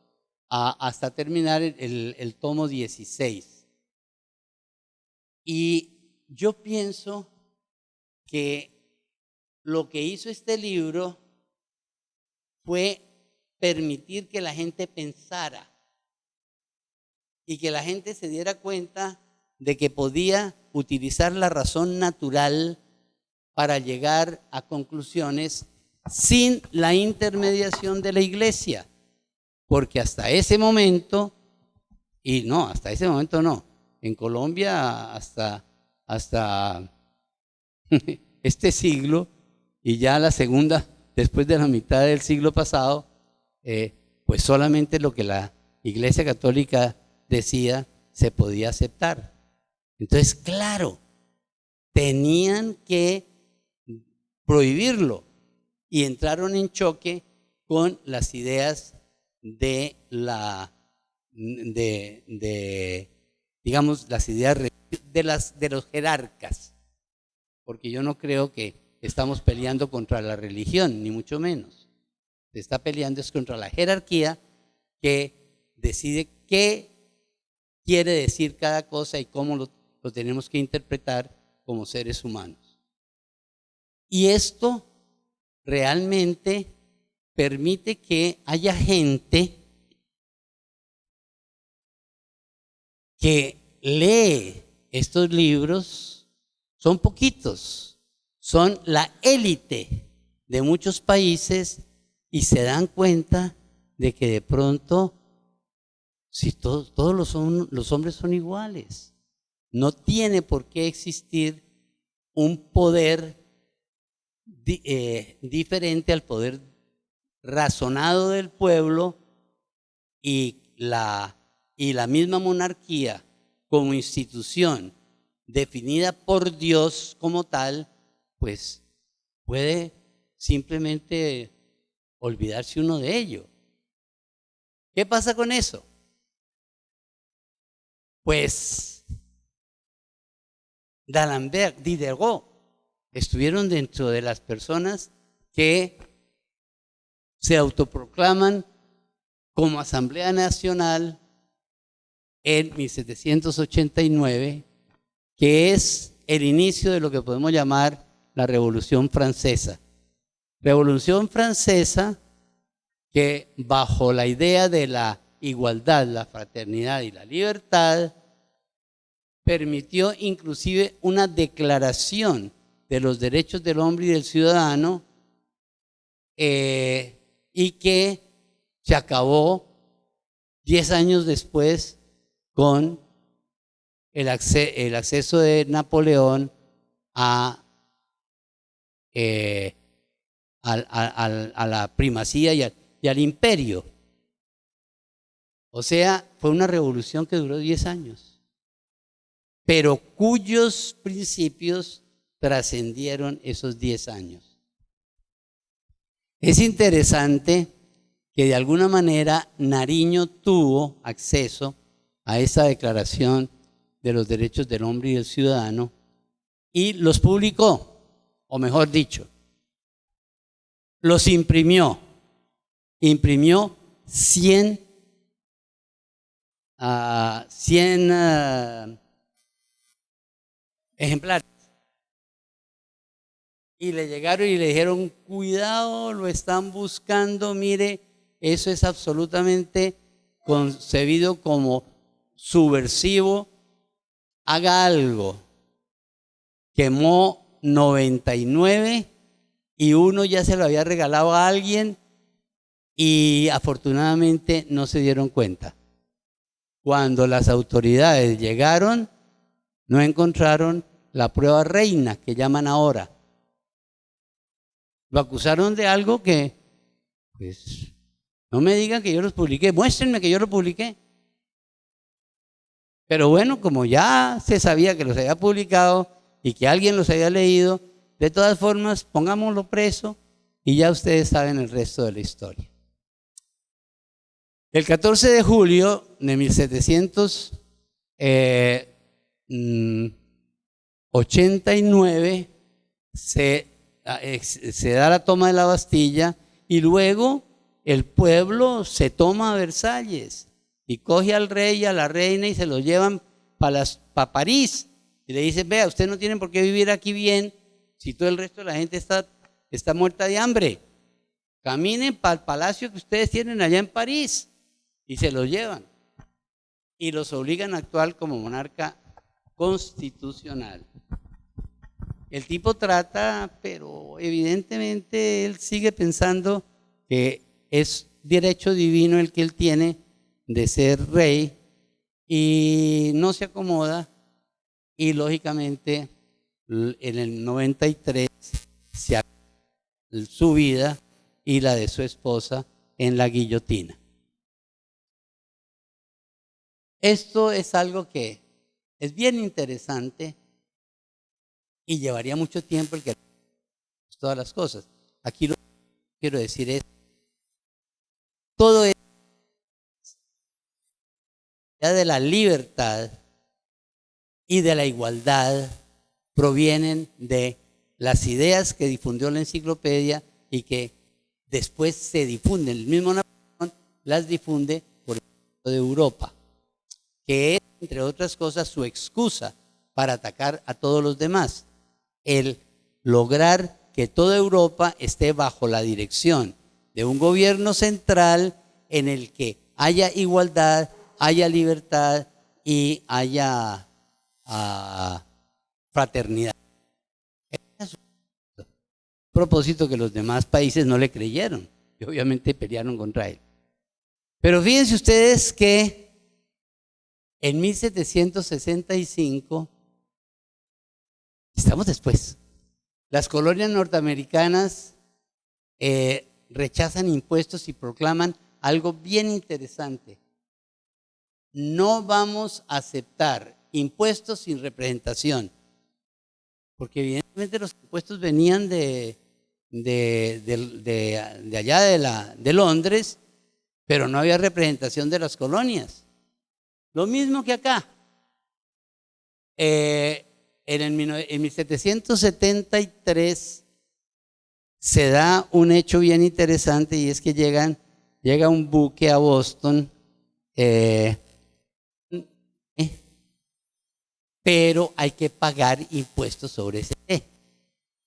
hasta terminar el tomo 16. Y yo pienso que lo que hizo este libro fue permitir que la gente pensara y que la gente se diera cuenta de que podía utilizar la razón natural para llegar a conclusiones sin la intermediación de la Iglesia, porque hasta ese momento, y no, hasta ese momento no, en Colombia hasta este siglo y ya la segunda, después de la mitad del siglo pasado, pues solamente lo que la Iglesia Católica decía se podía aceptar. Entonces, claro, tenían que prohibirlo y entraron en choque con las ideas de digamos, las ideas de los jerarcas, porque yo no creo que estamos peleando contra la religión, ni mucho menos. Se está peleando es contra la jerarquía que decide qué quiere decir cada cosa y cómo lo tenemos que interpretar como seres humanos. Y esto realmente permite que haya gente que lee estos libros, son poquitos, son la élite de muchos países y se dan cuenta de que de pronto, si todos los hombres son iguales, no tiene por qué existir un poder diferente al poder razonado del pueblo y la misma monarquía como institución definida por Dios como tal, pues puede simplemente olvidarse uno de ello. ¿Qué pasa con eso? Pues D'Alembert, Diderot estuvieron dentro de las personas que se autoproclaman como Asamblea Nacional en 1789, que es el inicio de lo que podemos llamar la Revolución Francesa. Revolución Francesa que bajo la idea de la igualdad, la fraternidad y la libertad, permitió inclusive una declaración de los derechos del hombre y del ciudadano y que se acabó 10 años después con el acceso de Napoleón a la primacía y al imperio. O sea, fue una revolución que duró 10 años, pero cuyos principios trascendieron esos 10 años. Es interesante que de alguna manera Nariño tuvo acceso a esa declaración de los derechos del hombre y del ciudadano y los publicó, o mejor dicho, los imprimió. Imprimió 100 ejemplares. Y le llegaron y le dijeron, cuidado, lo están buscando, mire, eso es absolutamente concebido como subversivo, haga algo. Quemó 99 y uno ya se lo había regalado a alguien y afortunadamente no se dieron cuenta. Cuando las autoridades llegaron, no encontraron la prueba reina que llaman ahora. Lo acusaron de algo que, pues, no me digan que yo los publiqué, muéstrenme que yo lo publiqué. Pero bueno, como ya se sabía que los había publicado y que alguien los había leído, de todas formas, pongámoslo preso y ya ustedes saben el resto de la historia. El 14 de julio de 1789 se da la toma de la Bastilla y luego el pueblo se toma a Versalles y coge al rey y a la reina y se los llevan para París y le dicen, vea, ustedes no tienen por qué vivir aquí bien si todo el resto de la gente está muerta de hambre. Caminen para el palacio que ustedes tienen allá en París y se los llevan y los obligan a actuar como monarca constitucional. El tipo trata, pero evidentemente él sigue pensando que es derecho divino el que él tiene de ser rey y no se acomoda y lógicamente en el 93 se acaba su vida y la de su esposa en la guillotina. Esto es algo que es bien interesante y llevaría mucho tiempo el que todas las cosas. Aquí lo que quiero decir es, todo es de la libertad y de la igualdad provienen de las ideas que difundió la enciclopedia y que después se difunden. El mismo Napoleón las difunde por el resto de Europa, que es, entre otras cosas, su excusa para atacar a todos los demás. El lograr que toda Europa esté bajo la dirección de un gobierno central en el que haya igualdad, haya libertad y haya fraternidad. Es un propósito que los demás países no le creyeron y obviamente pelearon contra él. Pero fíjense ustedes que en 1765, estamos después, las colonias norteamericanas rechazan impuestos y proclaman algo bien interesante. No vamos a aceptar impuestos sin representación, porque evidentemente los impuestos venían de allá de Londres, pero no había representación de las colonias. Lo mismo que acá. En 1773 se da un hecho bien interesante, y es que llega un buque a Boston, pero hay que pagar impuestos sobre ese té.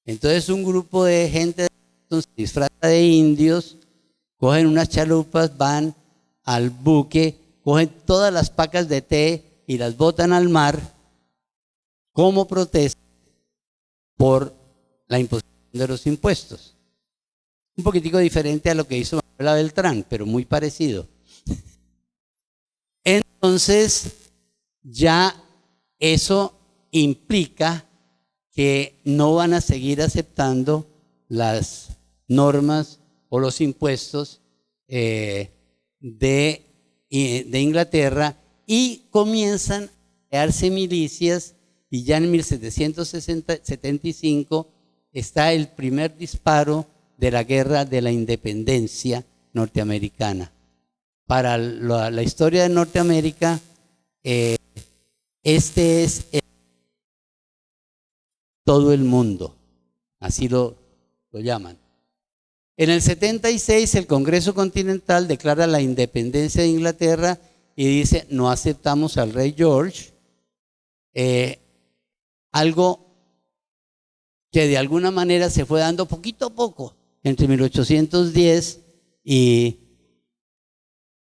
Entonces un grupo de gente se disfraza de indios, cogen unas chalupas, van al buque, cogen todas las pacas de té y las botan al mar como protesta por la imposición de los impuestos. Un poquitico diferente a lo que hizo Manuela Beltrán, pero muy parecido. Entonces, ya eso implica que no van a seguir aceptando las normas o los impuestos de Inglaterra, y comienzan a crearse milicias, y ya en 1775 está el primer disparo de la Guerra de la Independencia norteamericana. Para la historia de Norteamérica, este es todo el mundo, así lo llaman. En el 76 el Congreso Continental declara la independencia de Inglaterra y dice: no aceptamos al rey George, algo que de alguna manera se fue dando poquito a poco entre 1810 y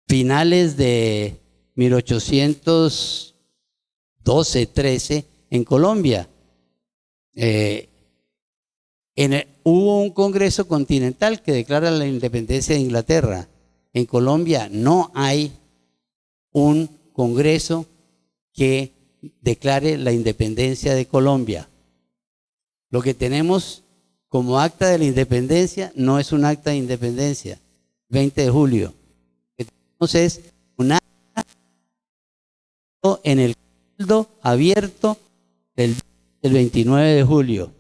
finales de 1812-13 en Colombia. Hubo un Congreso Continental que declara la independencia de Inglaterra. En Colombia no hay un Congreso que declare la independencia de Colombia. Lo que tenemos como acta de la independencia no es un acta de independencia, 20 de julio. Lo que tenemos es un acta en el cabildo abierto del 29 de julio.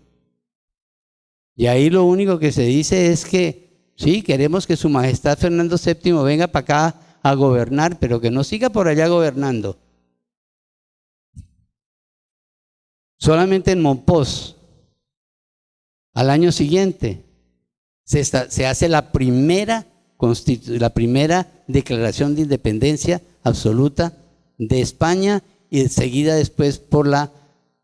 Y ahí lo único que se dice es que sí, queremos que Su Majestad Fernando VII venga para acá a gobernar, pero que no siga por allá gobernando. Solamente en Monpós, al año siguiente, se hace la primera declaración de independencia absoluta de España, y seguida después por la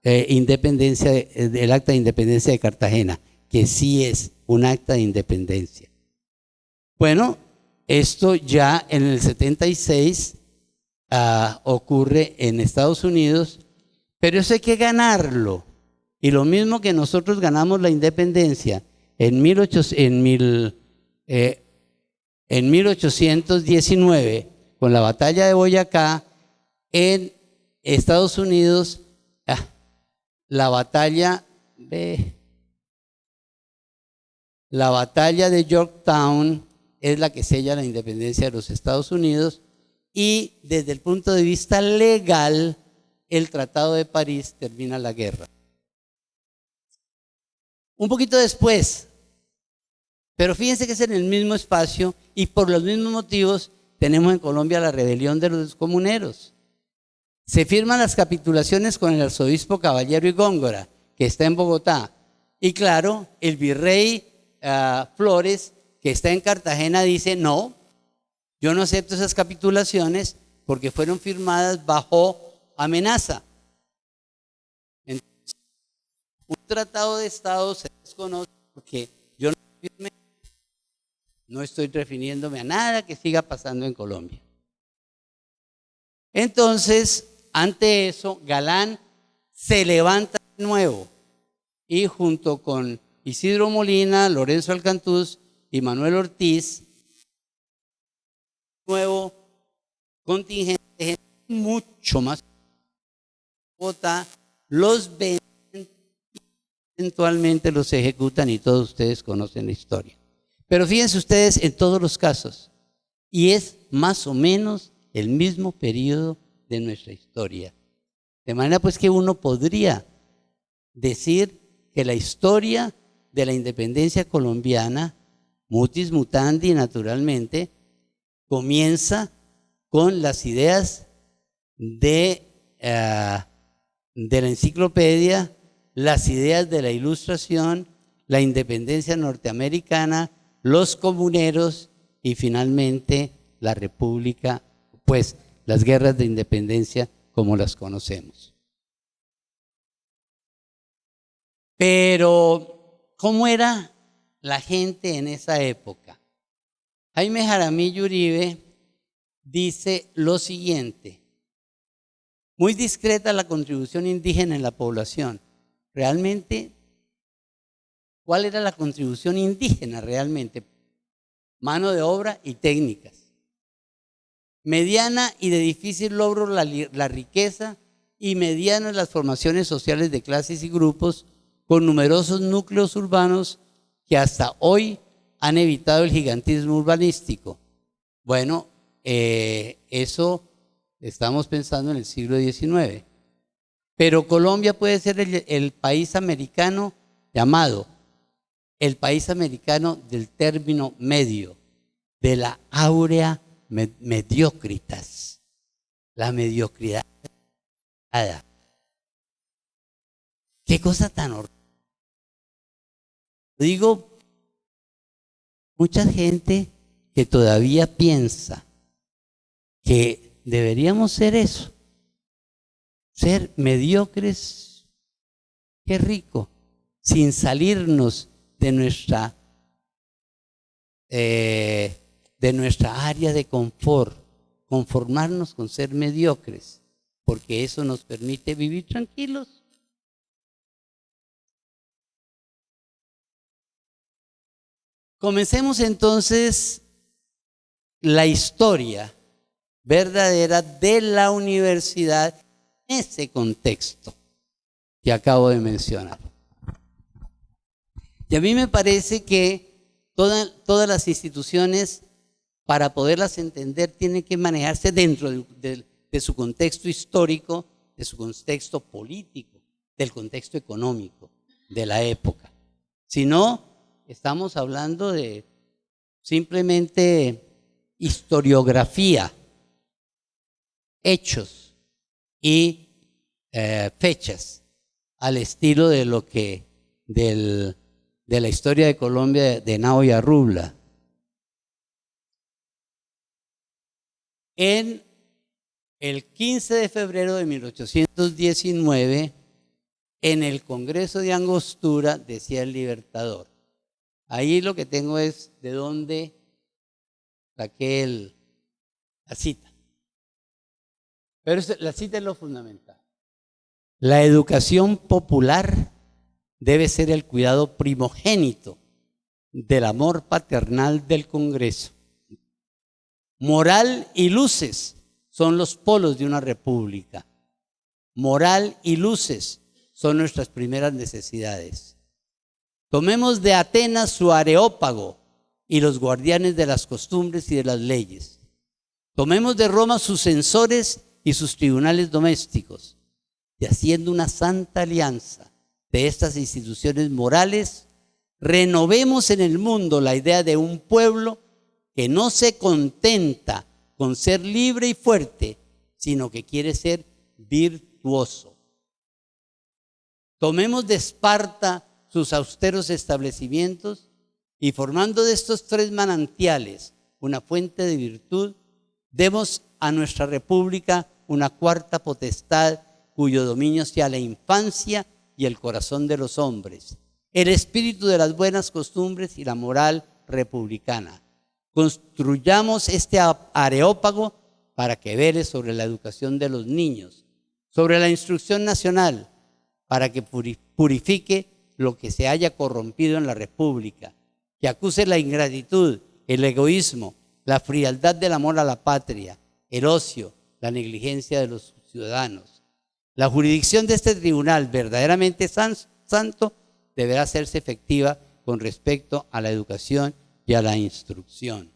independencia, el acta de independencia de Cartagena, que sí es un acta de independencia. Bueno, esto ya en el 76 ocurre en Estados Unidos, pero eso hay que ganarlo. Y lo mismo que nosotros ganamos la independencia en 1819 con la batalla de Boyacá, en Estados Unidos la batalla de Yorktown es la que sella la independencia de los Estados Unidos, y desde el punto de vista legal el Tratado de París termina la guerra. Un poquito después, pero fíjense que es en el mismo espacio, y por los mismos motivos tenemos en Colombia la rebelión de los comuneros. Se firman las capitulaciones con el arzobispo Caballero y Góngora, que está en Bogotá, y claro, el virrey Flores, que está en Cartagena, dice: no, yo no acepto esas capitulaciones porque fueron firmadas bajo amenaza. Entonces, un tratado de Estado se desconoce porque yo no firmé. No estoy refiriéndome a nada que siga pasando en Colombia. Entonces, ante eso, Galán se levanta de nuevo, y junto con Isidro Molina, Lorenzo Alcantús y Manuel Ortiz, nuevo contingente de gente mucho más Bogotá, los venden y eventualmente los ejecutan, y todos ustedes conocen la historia. Pero fíjense ustedes en todos los casos, y es más o menos el mismo periodo de nuestra historia. De manera pues que uno podría decir que la historia de la independencia colombiana, mutis mutandi naturalmente, Comienza con las ideas de la enciclopedia, las ideas de la Ilustración, la independencia norteamericana, los comuneros y finalmente la República, pues las guerras de independencia como las conocemos. Pero, ¿cómo era la gente en esa época? Jaime Jaramillo Uribe dice lo siguiente: muy discreta la contribución indígena en la población. Realmente, ¿cuál era la contribución indígena realmente? Mano de obra y técnicas. Mediana y de difícil logro la riqueza, y medianas las formaciones sociales de clases y grupos, con numerosos núcleos urbanos que hasta hoy han evitado el gigantismo urbanístico. Bueno, eso estamos pensando en el siglo XIX. Pero Colombia puede ser el país americano llamado el país americano del término medio, de la áurea mediocritas, la mediocridad. Qué cosa tan horrible. Digo, mucha gente que todavía piensa que deberíamos ser eso, ser mediocres. Qué rico, sin salirnos de nuestra área de confort, conformarnos con ser mediocres, porque eso nos permite vivir tranquilos. Comencemos entonces la historia verdadera de la universidad en ese contexto que acabo de mencionar. Y a mí me parece que todas las instituciones, para poderlas entender, tienen que manejarse dentro de su contexto histórico, de su contexto político, del contexto económico de la época. Si no, estamos hablando de simplemente historiografía, hechos y fechas, al estilo de lo que de la historia de Colombia de Henao y Arrubla. En el 15 de febrero de 1819, en el Congreso de Angostura, decía el Libertador. Ahí lo que tengo es de dónde saqué la cita. Pero la cita es lo fundamental. La educación popular debe ser el cuidado primogénito del amor paternal del Congreso. Moral y luces son los polos de una república. Moral y luces son nuestras primeras necesidades. Tomemos de Atenas su Areópago y los guardianes de las costumbres y de las leyes. Tomemos de Roma sus censores y sus tribunales domésticos. Y haciendo una santa alianza de estas instituciones morales, renovemos en el mundo la idea de un pueblo que no se contenta con ser libre y fuerte, sino que quiere ser virtuoso. Tomemos de Esparta sus austeros establecimientos y, formando de estos tres manantiales una fuente de virtud, demos a nuestra república una cuarta potestad cuyo dominio sea la infancia y el corazón de los hombres, el espíritu de las buenas costumbres y la moral republicana. Construyamos este Areópago para que vele sobre la educación de los niños, sobre la instrucción nacional, para que purifique lo que se haya corrompido en la república, que acuse la ingratitud, el egoísmo, la frialdad del amor a la patria, el ocio, la negligencia de los ciudadanos. La jurisdicción de este tribunal verdaderamente santo deberá hacerse efectiva con respecto a la educación y a la instrucción.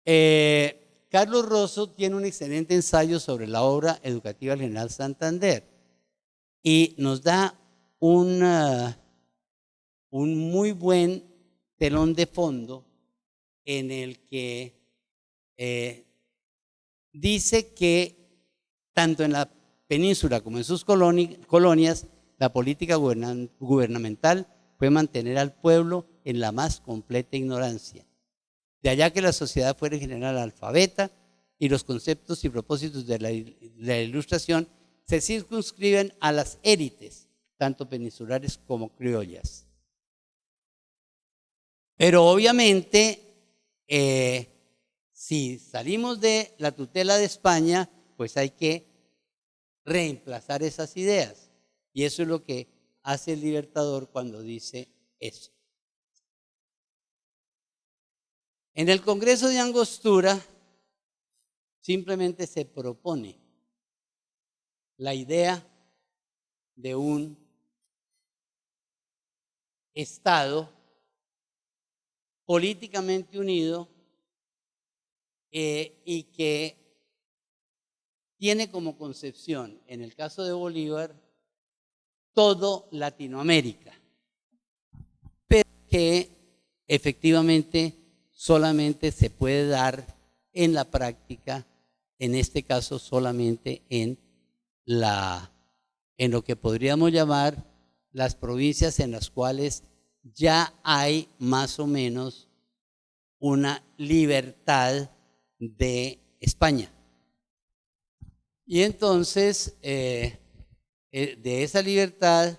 Carlos Rosso tiene un excelente ensayo sobre la obra educativa del General Santander y nos da un muy buen telón de fondo en el que dice que tanto en la península como en sus colonias, la política gubernamental fue mantener al pueblo en la más completa ignorancia. De allá que la sociedad fuera en general alfabeta y los conceptos y propósitos de la Ilustración se circunscriben a las élites, tanto peninsulares como criollas. Pero obviamente, si salimos de la tutela de España, pues hay que reemplazar esas ideas. Y eso es lo que hace el Libertador cuando dice eso. En el Congreso de Angostura simplemente se propone la idea de un Estado políticamente unido y que tiene como concepción, en el caso de Bolívar, todo Latinoamérica, pero que efectivamente solamente se puede dar en la práctica, en este caso solamente en lo que podríamos llamar las provincias en las cuales ya hay más o menos una libertad de España. Y entonces, de esa libertad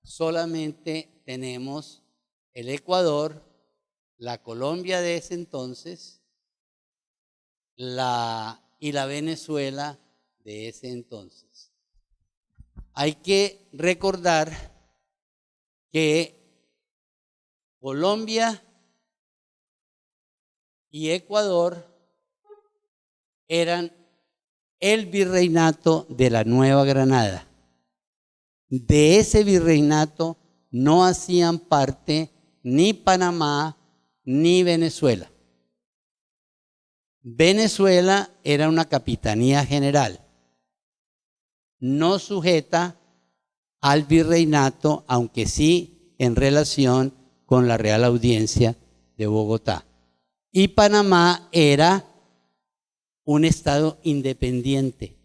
solamente tenemos el Ecuador, la Colombia de ese entonces y la Venezuela de ese entonces. Hay que recordar que Colombia y Ecuador eran el virreinato de la Nueva Granada. De ese virreinato no hacían parte ni Panamá ni Venezuela. Venezuela era una capitanía general, no sujeta al virreinato, aunque sí en relación con la Real Audiencia de Bogotá. Y Panamá era un estado independiente.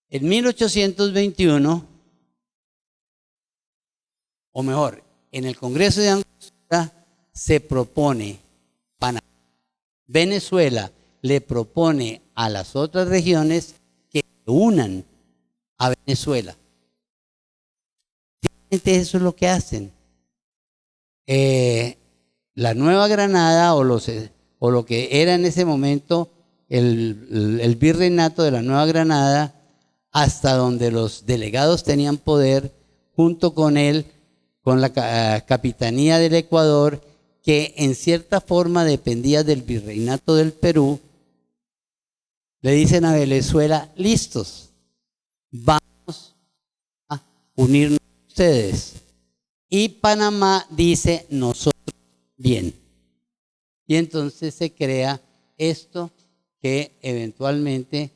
En 1821, o mejor, en el Congreso de Angostura se propone Panamá. Venezuela le propone a las otras regiones que se unan a Venezuela. Eso es lo que hacen. La Nueva Granada o lo que era en ese momento el virreinato de la Nueva Granada, hasta donde los delegados tenían poder, junto con la capitanía del Ecuador, que en cierta forma dependía del virreinato del Perú, le dicen a Venezuela: listos, vamos a unirnos a ustedes. Y Panamá dice: nosotros bien. Y entonces se crea esto que eventualmente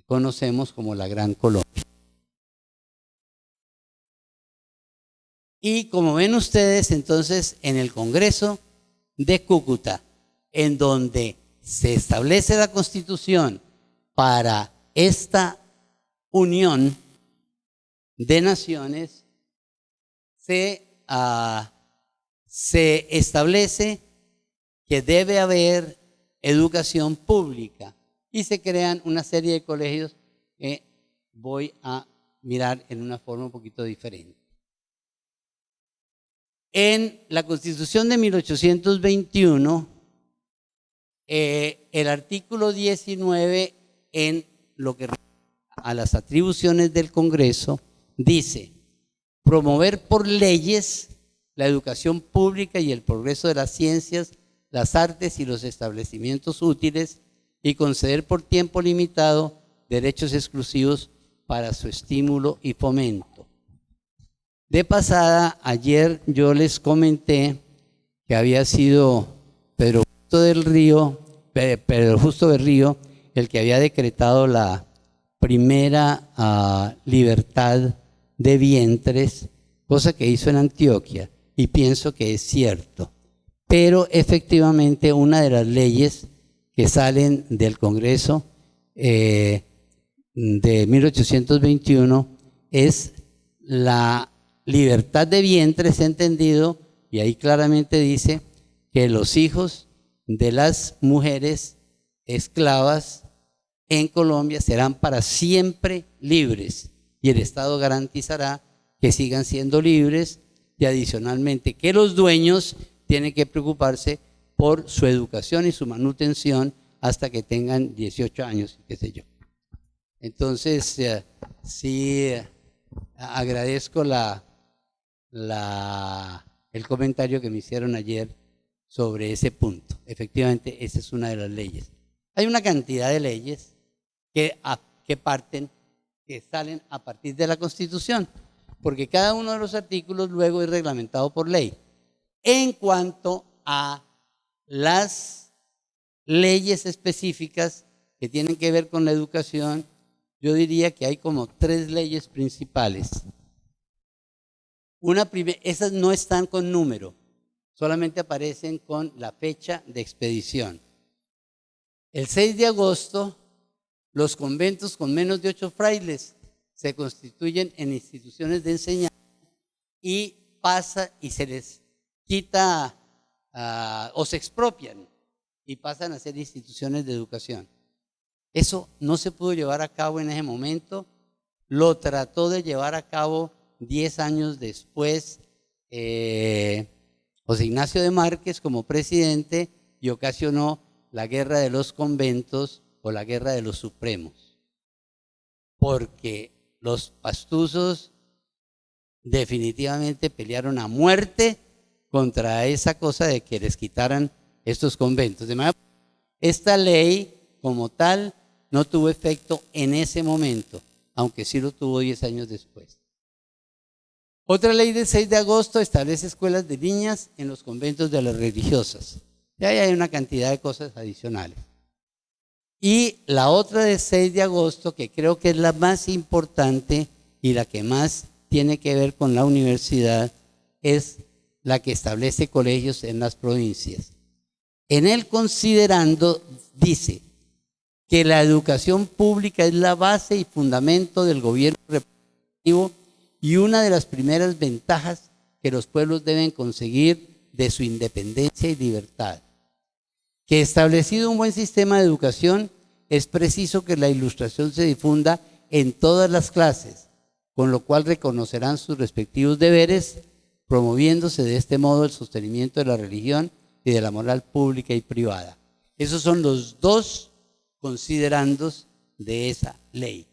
conocemos como la Gran Colombia. Y como ven ustedes, entonces, en el Congreso de Cúcuta, en donde se establece la Constitución para esta unión de naciones, se establece que debe haber educación pública y se crean una serie de colegios que voy a mirar en una forma un poquito diferente. En la Constitución de 1821, el artículo 19, en lo que a las atribuciones del Congreso, dice: promover por leyes la educación pública y el progreso de las ciencias, las artes y los establecimientos útiles, y conceder por tiempo limitado derechos exclusivos para su estímulo y fomento. De pasada, ayer yo les comenté que había sido Pedro Justo Berrío el que había decretado la primera libertad de vientres, cosa que hizo en Antioquia. y pienso que es cierto. Pero efectivamente una de las leyes que salen del Congreso de 1821 es la libertad de vientres, entendido, y ahí claramente dice que los hijos de las mujeres esclavas en Colombia serán para siempre libres y el Estado garantizará que sigan siendo libres y adicionalmente que los dueños tienen que preocuparse por su educación y su manutención hasta que tengan 18 años, qué sé yo. Entonces, sí, agradezco el comentario que me hicieron ayer sobre ese punto. Efectivamente, esa es una de las leyes. Hay una cantidad de leyes que salen a partir de la Constitución, porque cada uno de los artículos luego es reglamentado por ley. En cuanto a las leyes específicas que tienen que ver con la educación, yo diría que hay como 3 leyes principales. Esas no están con número, solamente aparecen con la fecha de expedición. El 6 de agosto, los conventos con menos de 8 frailes se constituyen en instituciones de enseñanza y se les quita o se expropian y pasan a ser instituciones de educación. Eso no se pudo llevar a cabo en ese momento, lo trató de llevar a cabo 10 años después José Ignacio de Márquez como presidente y ocasionó la guerra de los conventos o la guerra de los supremos, porque los pastusos definitivamente pelearon a muerte contra esa cosa de que les quitaran estos conventos. De manera, esta ley como tal no tuvo efecto en ese momento, aunque sí lo tuvo 10 años después. Otra ley del 6 de agosto establece escuelas de niñas en los conventos de las religiosas. Ya hay una cantidad de cosas adicionales. Y la otra del 6 de agosto, que creo que es la más importante y la que más tiene que ver con la universidad, es la que establece colegios en las provincias. En el considerando dice que la educación pública es la base y fundamento del gobierno representativo y una de las primeras ventajas que los pueblos deben conseguir de su independencia y libertad. Que establecido un buen sistema de educación, es preciso que la ilustración se difunda en todas las clases, con lo cual reconocerán sus respectivos deberes, promoviéndose de este modo el sostenimiento de la religión y de la moral pública y privada. Esos son los 2 considerandos de esa ley.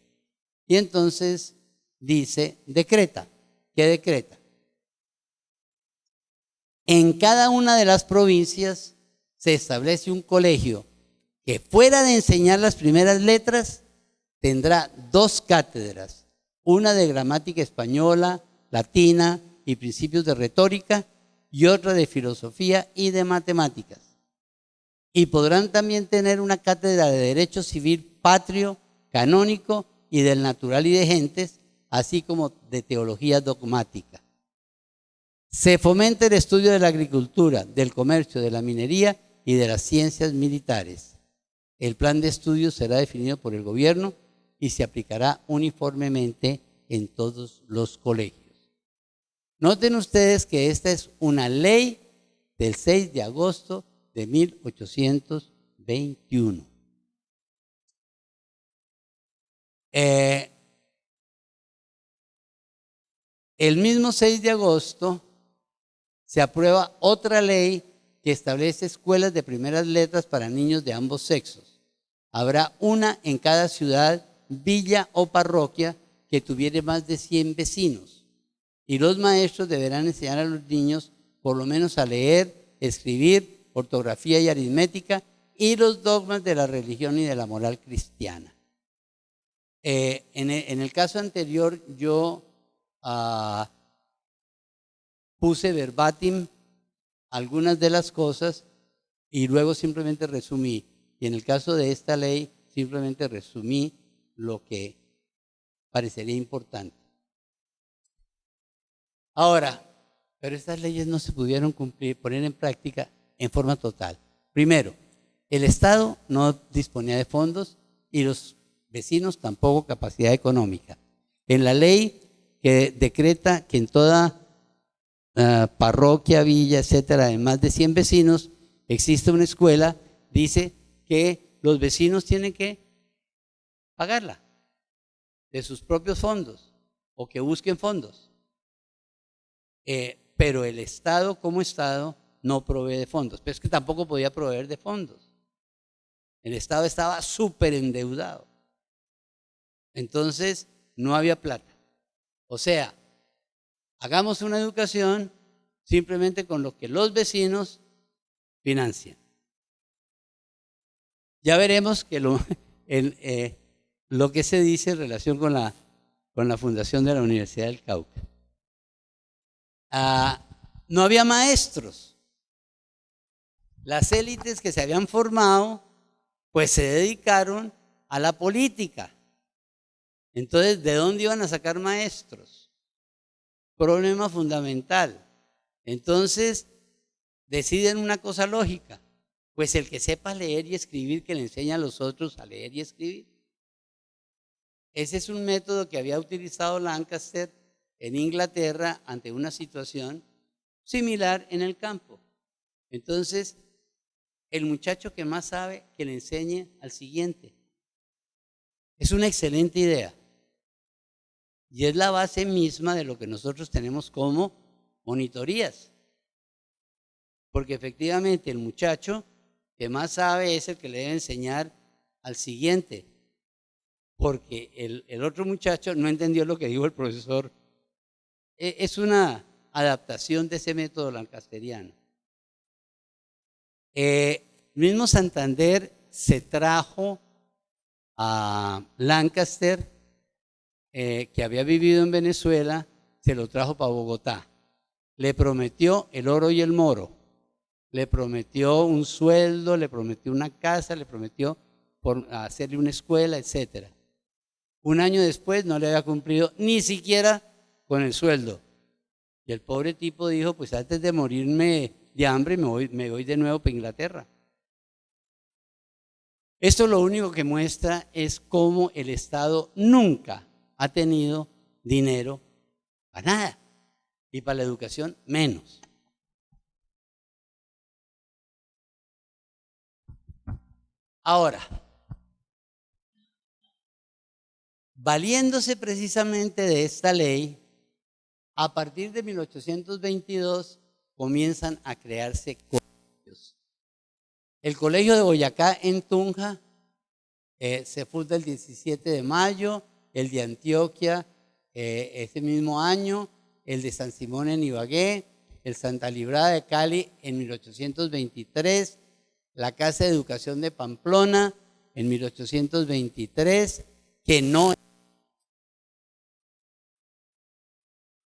Y entonces dice, decreta. ¿Qué decreta? En cada una de las provincias se establece un colegio que fuera de enseñar las primeras letras, tendrá 2 cátedras, una de gramática española, latina y principios de retórica y otra de filosofía y de matemáticas. Y podrán también tener una cátedra de Derecho Civil Patrio, Canónico y del Natural y de Gentes, así como de Teología Dogmática. Se fomenta el estudio de la agricultura, del comercio, de la minería y de las ciencias militares. El plan de estudios será definido por el gobierno y se aplicará uniformemente en todos los colegios. Noten ustedes que esta es una ley del 6 de agosto de 1821. El mismo 6 de agosto se aprueba otra ley que establece escuelas de primeras letras para niños de ambos sexos. Habrá una en cada ciudad, villa o parroquia que tuviere más de 100 vecinos. Y los maestros deberán enseñar a los niños por lo menos a leer, escribir, ortografía y aritmética y los dogmas de la religión y de la moral cristiana. En el caso anterior yo puse verbatim algunas de las cosas y luego simplemente resumí. Y en el caso de esta ley simplemente resumí lo que parecería importante. Ahora, Pero estas leyes no se pudieron poner en práctica en forma total. Primero, el Estado no disponía de fondos y los vecinos tampoco capacidad económica. En la ley que decreta que en toda parroquia, villa, etcétera, de más de 100 vecinos, existe una escuela, dice que los vecinos tienen que pagarla de sus propios fondos o que busquen fondos. Pero el Estado como Estado no provee de fondos, pero es que tampoco podía proveer de fondos. El Estado estaba súper endeudado. Entonces no había plata. O sea, hagamos una educación simplemente con lo que los vecinos financian. Ya veremos que lo que se dice en relación con la fundación de la Universidad del Cauca. No había maestros. Las élites que se habían formado, pues se dedicaron a la política. Entonces, ¿de dónde iban a sacar maestros? Problema fundamental. Entonces, deciden una cosa lógica. Pues el que sepa leer y escribir, que le enseña a los otros a leer y escribir. Ese es un método que había utilizado Lancaster en Inglaterra ante una situación similar en el campo. Entonces, el muchacho que más sabe, que le enseñe al siguiente. Es una excelente idea. Y es la base misma de lo que nosotros tenemos como monitorías. Porque efectivamente el muchacho que más sabe es el que le debe enseñar al siguiente. Porque el otro muchacho no entendió lo que dijo el profesor. Es una adaptación de ese método lancasteriano. Mismo Santander se trajo a Lancaster, que había vivido en Venezuela, se lo trajo para Bogotá. Le prometió el oro y el moro, le prometió un sueldo, le prometió una casa, le prometió hacerle una escuela, etc. Un año después no le había cumplido ni siquiera con el sueldo. Y el pobre tipo dijo, pues antes de morirme de hambre me voy de nuevo para Inglaterra. Esto lo único que muestra es cómo el Estado nunca ha tenido dinero para nada y para la educación menos. Ahora, valiéndose precisamente de esta ley, a partir de 1822 comienzan a crearse colegios. El colegio de Boyacá en Tunja se funda el 17 de mayo, el de Antioquia ese mismo año, el de San Simón en Ibagué, el Santa Librada de Cali en 1823, la Casa de Educación de Pamplona en 1823, que no,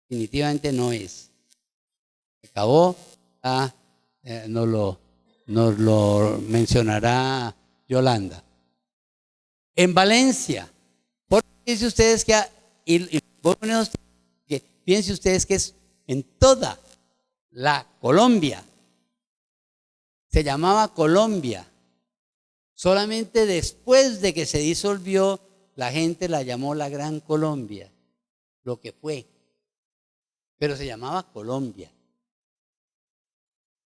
definitivamente no es. Se acabó, nos lo mencionará Yolanda. En Valencia, piensen ustedes piensen ustedes que es en toda la Colombia. Se llamaba Colombia. Solamente después de que se disolvió, la gente la llamó la Gran Colombia, lo que fue. Pero se llamaba Colombia.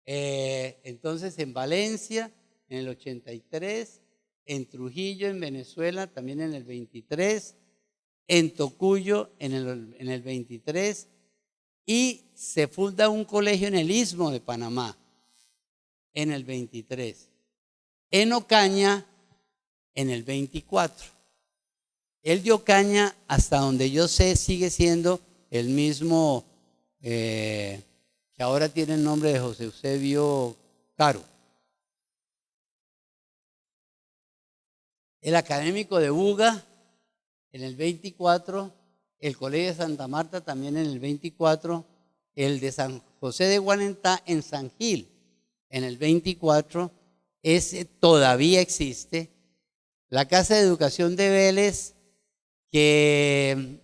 Entonces en Valencia, en el 83, en Trujillo, en Venezuela, también en el 23, en Tocuyo, en el 23, y se funda un colegio en el Istmo de Panamá, en el 23. En Ocaña, en el 24. El de Ocaña, hasta donde yo sé, sigue siendo el mismo que ahora tiene el nombre de José Eusebio Caro. El académico de Buga en el 24, el Colegio de Santa Marta también en el 24, el de San José de Guanentá en San Gil en el 24, ese todavía existe. La Casa de Educación de Vélez, que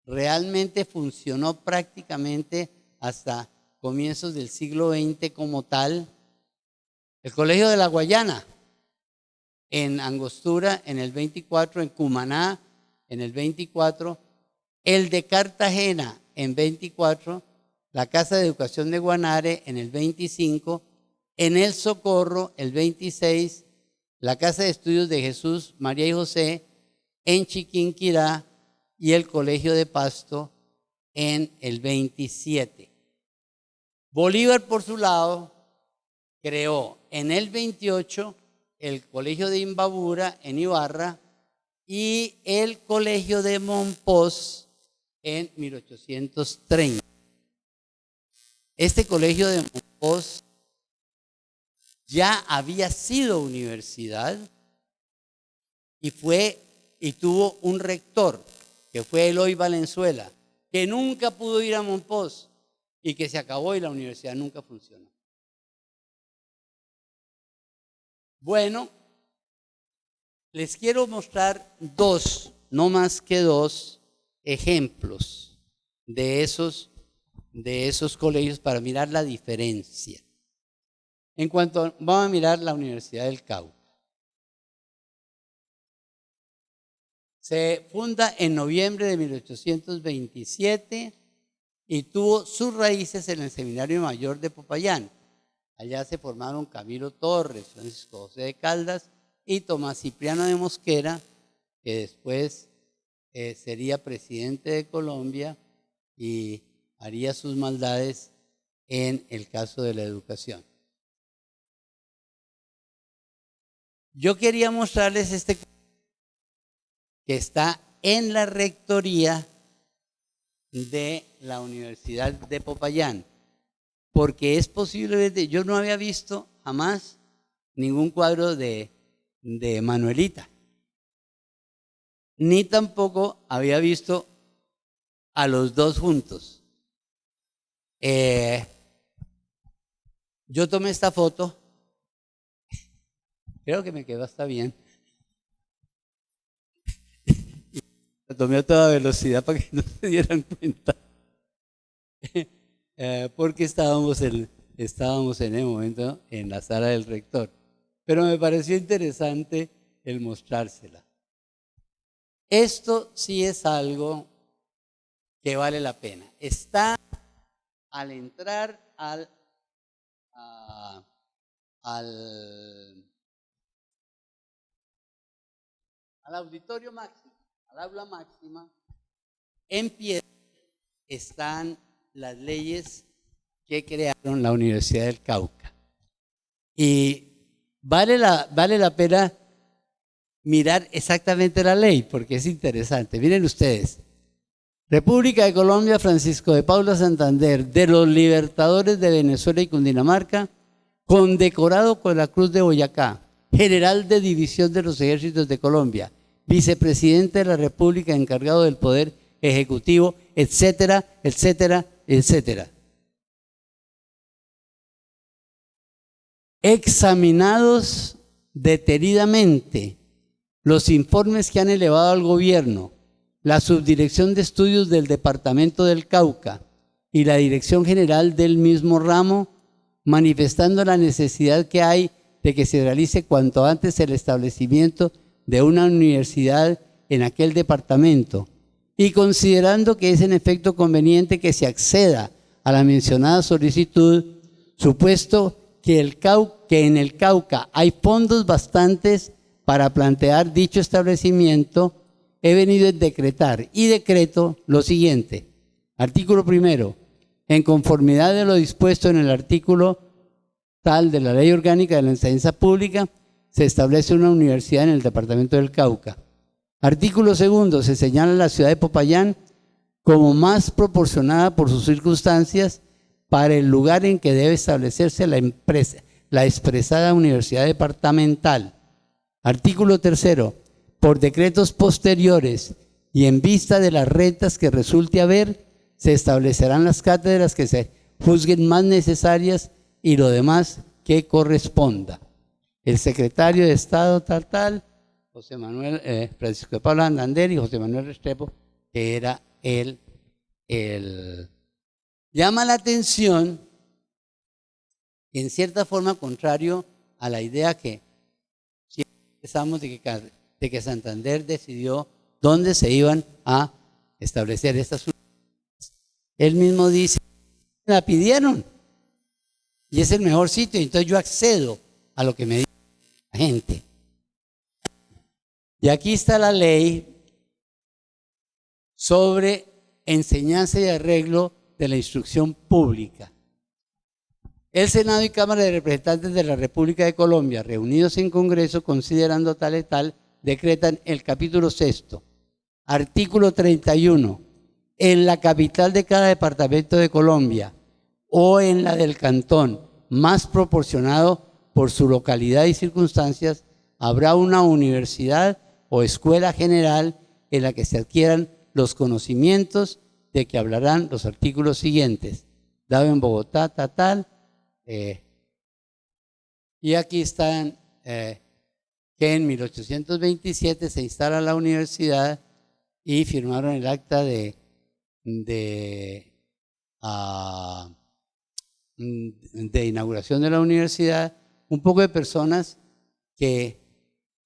realmente funcionó prácticamente hasta comienzos del siglo XX como tal. El Colegio de la Guayana, en Angostura en el 24, en Cumaná en el 24, el de Cartagena en 24, la Casa de Educación de Guanare en el 25, en El Socorro el 26, la Casa de Estudios de Jesús, María y José en Chiquinquirá y el Colegio de Pasto en el 27. Bolívar, por su lado, creó en el 28 el Colegio de Imbabura en Ibarra y el Colegio de Monpós en 1830. Este Colegio de Monpós ya había sido universidad y tuvo un rector, que fue Eloy Valenzuela, que nunca pudo ir a Monpós y que se acabó y la universidad nunca funcionó. Bueno, les quiero mostrar dos, no más que dos ejemplos de esos colegios para mirar la diferencia. Vamos a mirar la Universidad del Cauca. Se funda en noviembre de 1827 y tuvo sus raíces en el Seminario Mayor de Popayán. Allá se formaron Camilo Torres, Francisco José de Caldas y Tomás Cipriano de Mosquera, que después sería presidente de Colombia y haría sus maldades en el caso de la educación. Yo quería mostrarles este que está en la rectoría de la Universidad de Popayán, porque es posible, yo no había visto jamás ningún cuadro de Manuelita, ni tampoco había visto a los dos juntos. Yo tomé esta foto, creo que me quedó hasta bien. La tomé a toda velocidad para que no se dieran cuenta. Porque estábamos en el momento en la sala del rector. Pero me pareció interesante el mostrársela. Esto sí es algo que vale la pena. Está al entrar al auditorio máximo, al aula máxima, en pie están las leyes que crearon la Universidad del Cauca. Y vale la pena mirar exactamente la ley, porque es interesante. Miren ustedes. República de Colombia, Francisco de Paula Santander, de los Libertadores de Venezuela y Cundinamarca, condecorado con la Cruz de Boyacá, general de división de los ejércitos de Colombia, vicepresidente de la República encargado del Poder Ejecutivo, etcétera, etcétera, etcétera. Examinados detenidamente los informes que han elevado al gobierno, la Subdirección de Estudios del Departamento del Cauca y la Dirección General del mismo ramo, manifestando la necesidad que hay de que se realice cuanto antes el establecimiento de una universidad en aquel departamento y considerando que es en efecto conveniente que se acceda a la mencionada solicitud, supuesto que en el Cauca hay fondos bastantes para plantear dicho establecimiento, he venido a decretar y decreto lo siguiente. Artículo primero. En conformidad de lo dispuesto en el artículo tal de la Ley Orgánica de la Enseñanza Pública, se establece una universidad en el departamento del Cauca. Artículo segundo. Se señala la ciudad de Popayán como más proporcionada por sus circunstancias para el lugar en que debe establecerse la expresada universidad departamental. Artículo tercero. Por decretos posteriores y en vista de las rentas que resulte haber, se establecerán las cátedras que se juzguen más necesarias y lo demás que corresponda. El secretario de Estado tal, José Manuel, Francisco de Paula Santander y José Manuel Restrepo, que era llama la atención en cierta forma contrario a la idea que siempre empezamos de que Santander decidió dónde se iban a establecer estas unidades. Él mismo dice, la pidieron y es el mejor sitio, entonces yo accedo a lo que me dice la gente. Y aquí está la ley sobre enseñanza y arreglo de la instrucción pública. El Senado y Cámara de Representantes de la República de Colombia, reunidos en Congreso, considerando tal y tal, decretan el capítulo 6, artículo 31, en la capital de cada departamento de Colombia o en la del cantón, más proporcionado por su localidad y circunstancias, habrá una universidad o escuela general en la que se adquieran los conocimientos de que hablarán los artículos siguientes. Dado en Bogotá, tal. Y aquí están que en 1827 se instala la universidad y firmaron el acta de inauguración de la universidad un poco de personas que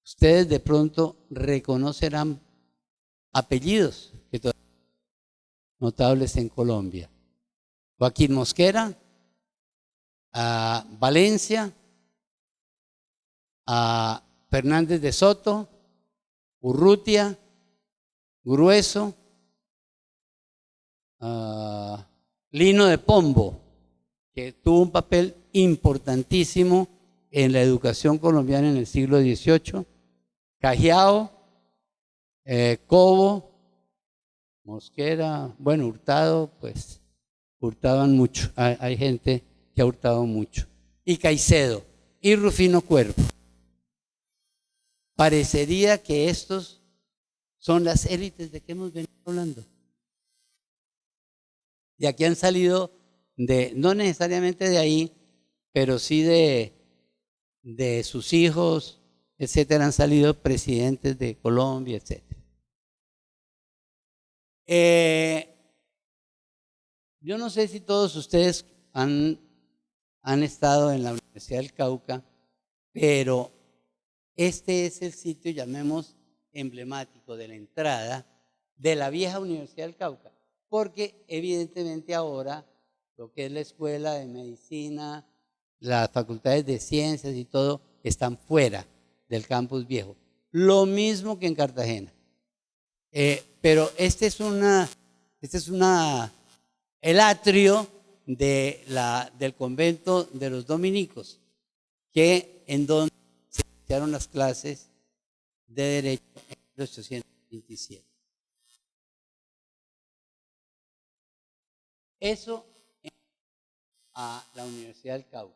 ustedes de pronto reconocerán apellidos que todavía son notables en Colombia. Joaquín Mosquera, a Valencia, a Fernández de Soto, Urrutia, Grueso, Lino de Pombo, que tuvo un papel importantísimo en la educación colombiana en el siglo XVIII, Cajiao, Cobo, Mosquera, bueno, Hurtado, pues hurtaban mucho, hay gente que ha hurtado mucho, y Caicedo, y Rufino Cuervo. Parecería que estos son las élites de que hemos venido hablando. Y aquí han salido no necesariamente de ahí, pero sí de sus hijos, etcétera, han salido presidentes de Colombia, etcétera. Yo no sé si todos ustedes han estado en la Universidad del Cauca, pero este es el sitio, llamemos, emblemático de la entrada de la vieja Universidad del Cauca, porque evidentemente ahora lo que es la escuela de medicina, las facultades de ciencias y todo están fuera del campus viejo. Lo mismo que en Cartagena. Pero este es el atrio del convento de los dominicos, en donde se iniciaron las clases de Derecho en 1827. Eso a la Universidad del Cauca.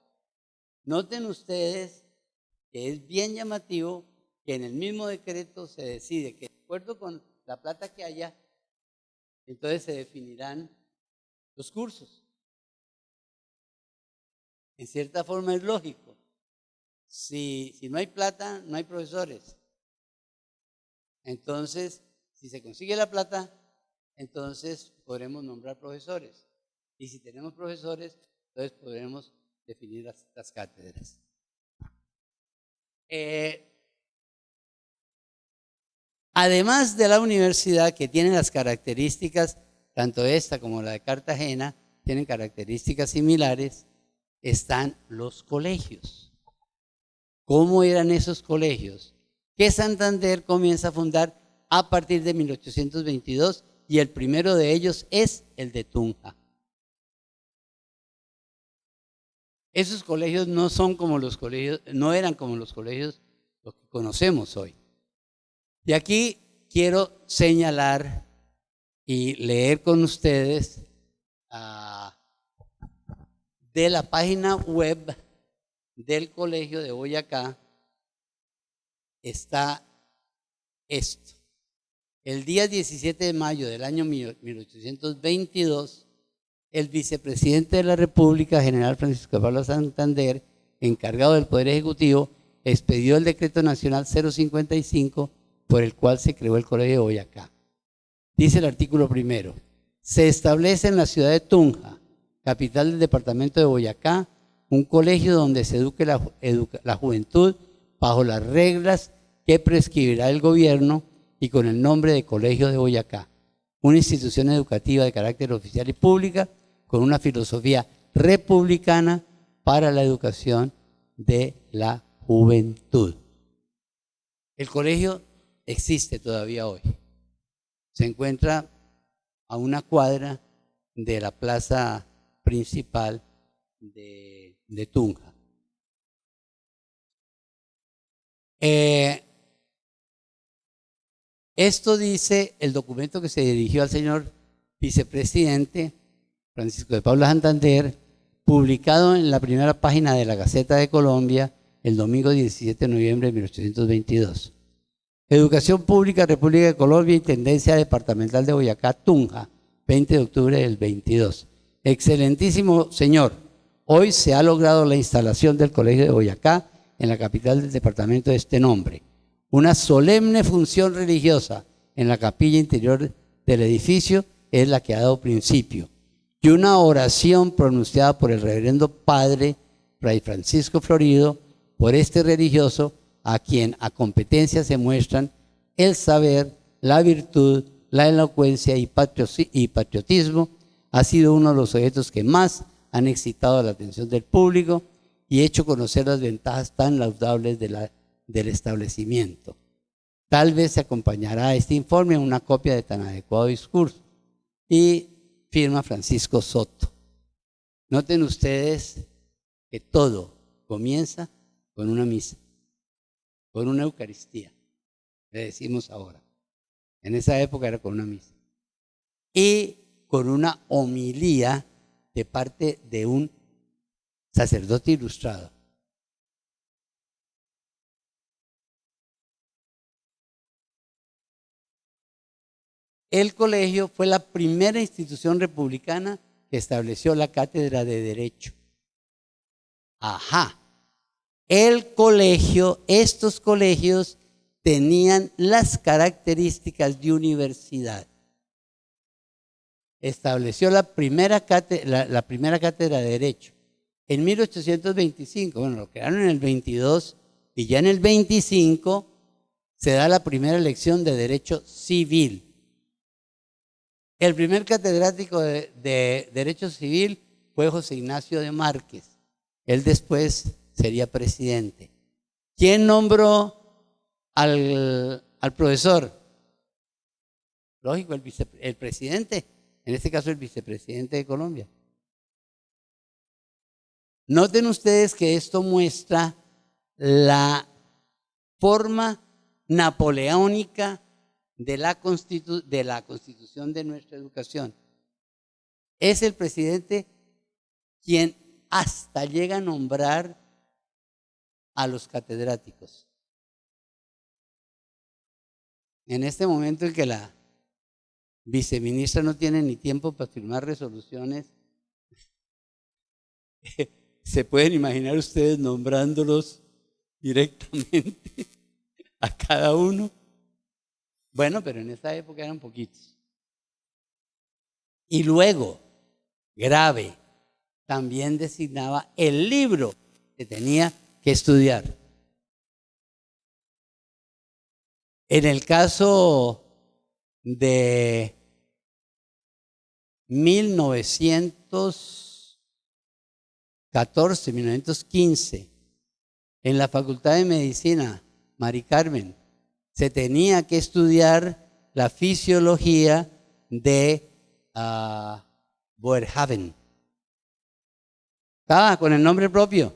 Noten ustedes que es bien llamativo que en el mismo decreto se decide que de acuerdo con la plata que haya, entonces se definirán los cursos. En cierta forma es lógico. Si no hay plata, no hay profesores. Entonces, si se consigue la plata, entonces podremos nombrar profesores. Y si tenemos profesores, entonces podremos definir las cátedras. Además de la universidad, que tiene las características, tanto esta como la de Cartagena, tienen características similares, están los colegios. ¿Cómo eran esos colegios? Que Santander comienza a fundar a partir de 1822 y el primero de ellos es el de Tunja. Esos colegios no eran como los colegios los que conocemos hoy. Y aquí quiero señalar y leer con ustedes de la página web del Colegio de Boyacá está esto. El día 17 de mayo del año 1822, el vicepresidente de la República, general Francisco Pablo Santander, encargado del Poder Ejecutivo, expedió el Decreto Nacional 055, por el cual se creó el Colegio de Boyacá. Dice el artículo primero: se establece en la ciudad de Tunja, capital del departamento de Boyacá, un colegio donde se eduque la juventud bajo las reglas que prescribirá el gobierno y con el nombre de Colegio de Boyacá, una institución educativa de carácter oficial y pública con una filosofía republicana para la educación de la juventud. El colegio existe todavía hoy. Se encuentra a una cuadra de la plaza principal de Tunja. Esto dice el documento que se dirigió al señor vicepresidente Francisco de Paula Santander, publicado en la primera página de la Gaceta de Colombia el domingo 17 de noviembre de 1822. Educación Pública, República de Colombia, Intendencia Departamental de Boyacá, Tunja, 20 de octubre del 22. Excelentísimo señor, hoy se ha logrado la instalación del Colegio de Boyacá en la capital del departamento de este nombre. Una solemne función religiosa en la capilla interior del edificio es la que ha dado principio. Y una oración pronunciada por el reverendo padre Fray Francisco Florido, por este religioso, a quien a competencia se muestran el saber, la virtud, la elocuencia y patriotismo, ha sido uno de los objetos que más han excitado la atención del público y hecho conocer las ventajas tan laudables del establecimiento. Tal vez se acompañará a este informe una copia de tan adecuado discurso. Y firma Francisco Soto. Noten ustedes que todo comienza con una misa, con una Eucaristía, le decimos ahora. En esa época era con una misa. Y con una homilía de parte de un sacerdote ilustrado. El colegio fue la primera institución republicana que estableció la cátedra de Derecho. Ajá. El colegio, estos colegios tenían las características de universidad. Estableció la primera cátedra de Derecho. En 1825, bueno, lo crearon en el 22 y ya en el 25 se da la primera lección de Derecho Civil. El primer catedrático de Derecho Civil fue José Ignacio de Márquez. Él después sería presidente. ¿Quién nombró al profesor? Lógico, el presidente, en este caso el vicepresidente de Colombia. Noten ustedes que esto muestra la forma napoleónica de la constitución de nuestra educación. Es el presidente quien hasta llega a nombrar a los catedráticos. En este momento en que la viceministra no tiene ni tiempo para firmar resoluciones, se pueden imaginar ustedes nombrándolos directamente a cada uno. Bueno, pero en esa época eran poquitos. Y luego, grave, también designaba el libro que tenía que estudiar. En el caso de 1914, 1915, en la Facultad de Medicina, Mari Carmen, se tenía que estudiar la fisiología de Boerhaave. Estaba con el nombre propio,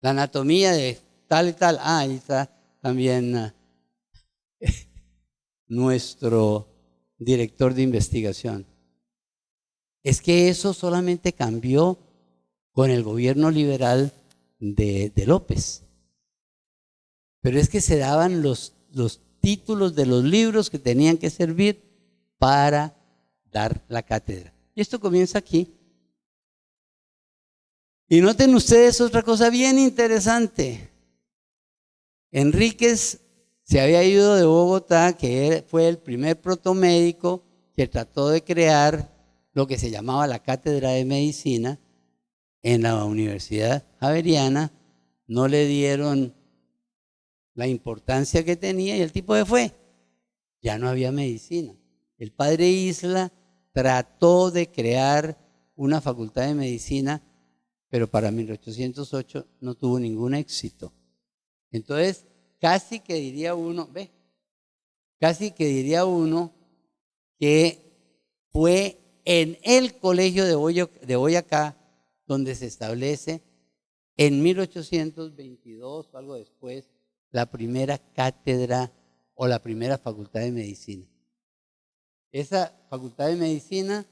la anatomía de tal y tal. Ahí está también nuestro director de investigación. Es que eso solamente cambió con el gobierno liberal de López. Pero es que se daban los títulos de los libros que tenían que servir para dar la cátedra. Y esto comienza aquí. Y noten ustedes otra cosa bien interesante. Enríquez se había ido de Bogotá, que fue el primer protomédico que trató de crear lo que se llamaba la cátedra de medicina, en la Universidad Javeriana no le dieron la importancia que tenía y el tipo se fue. Ya no había medicina. El padre Isla trató de crear una facultad de medicina, pero para 1808 no tuvo ningún éxito. Entonces, casi que diría uno que fue en el colegio de Boyacá donde se establece en 1822 o algo después la primera cátedra o la primera facultad de medicina. Esa facultad de medicina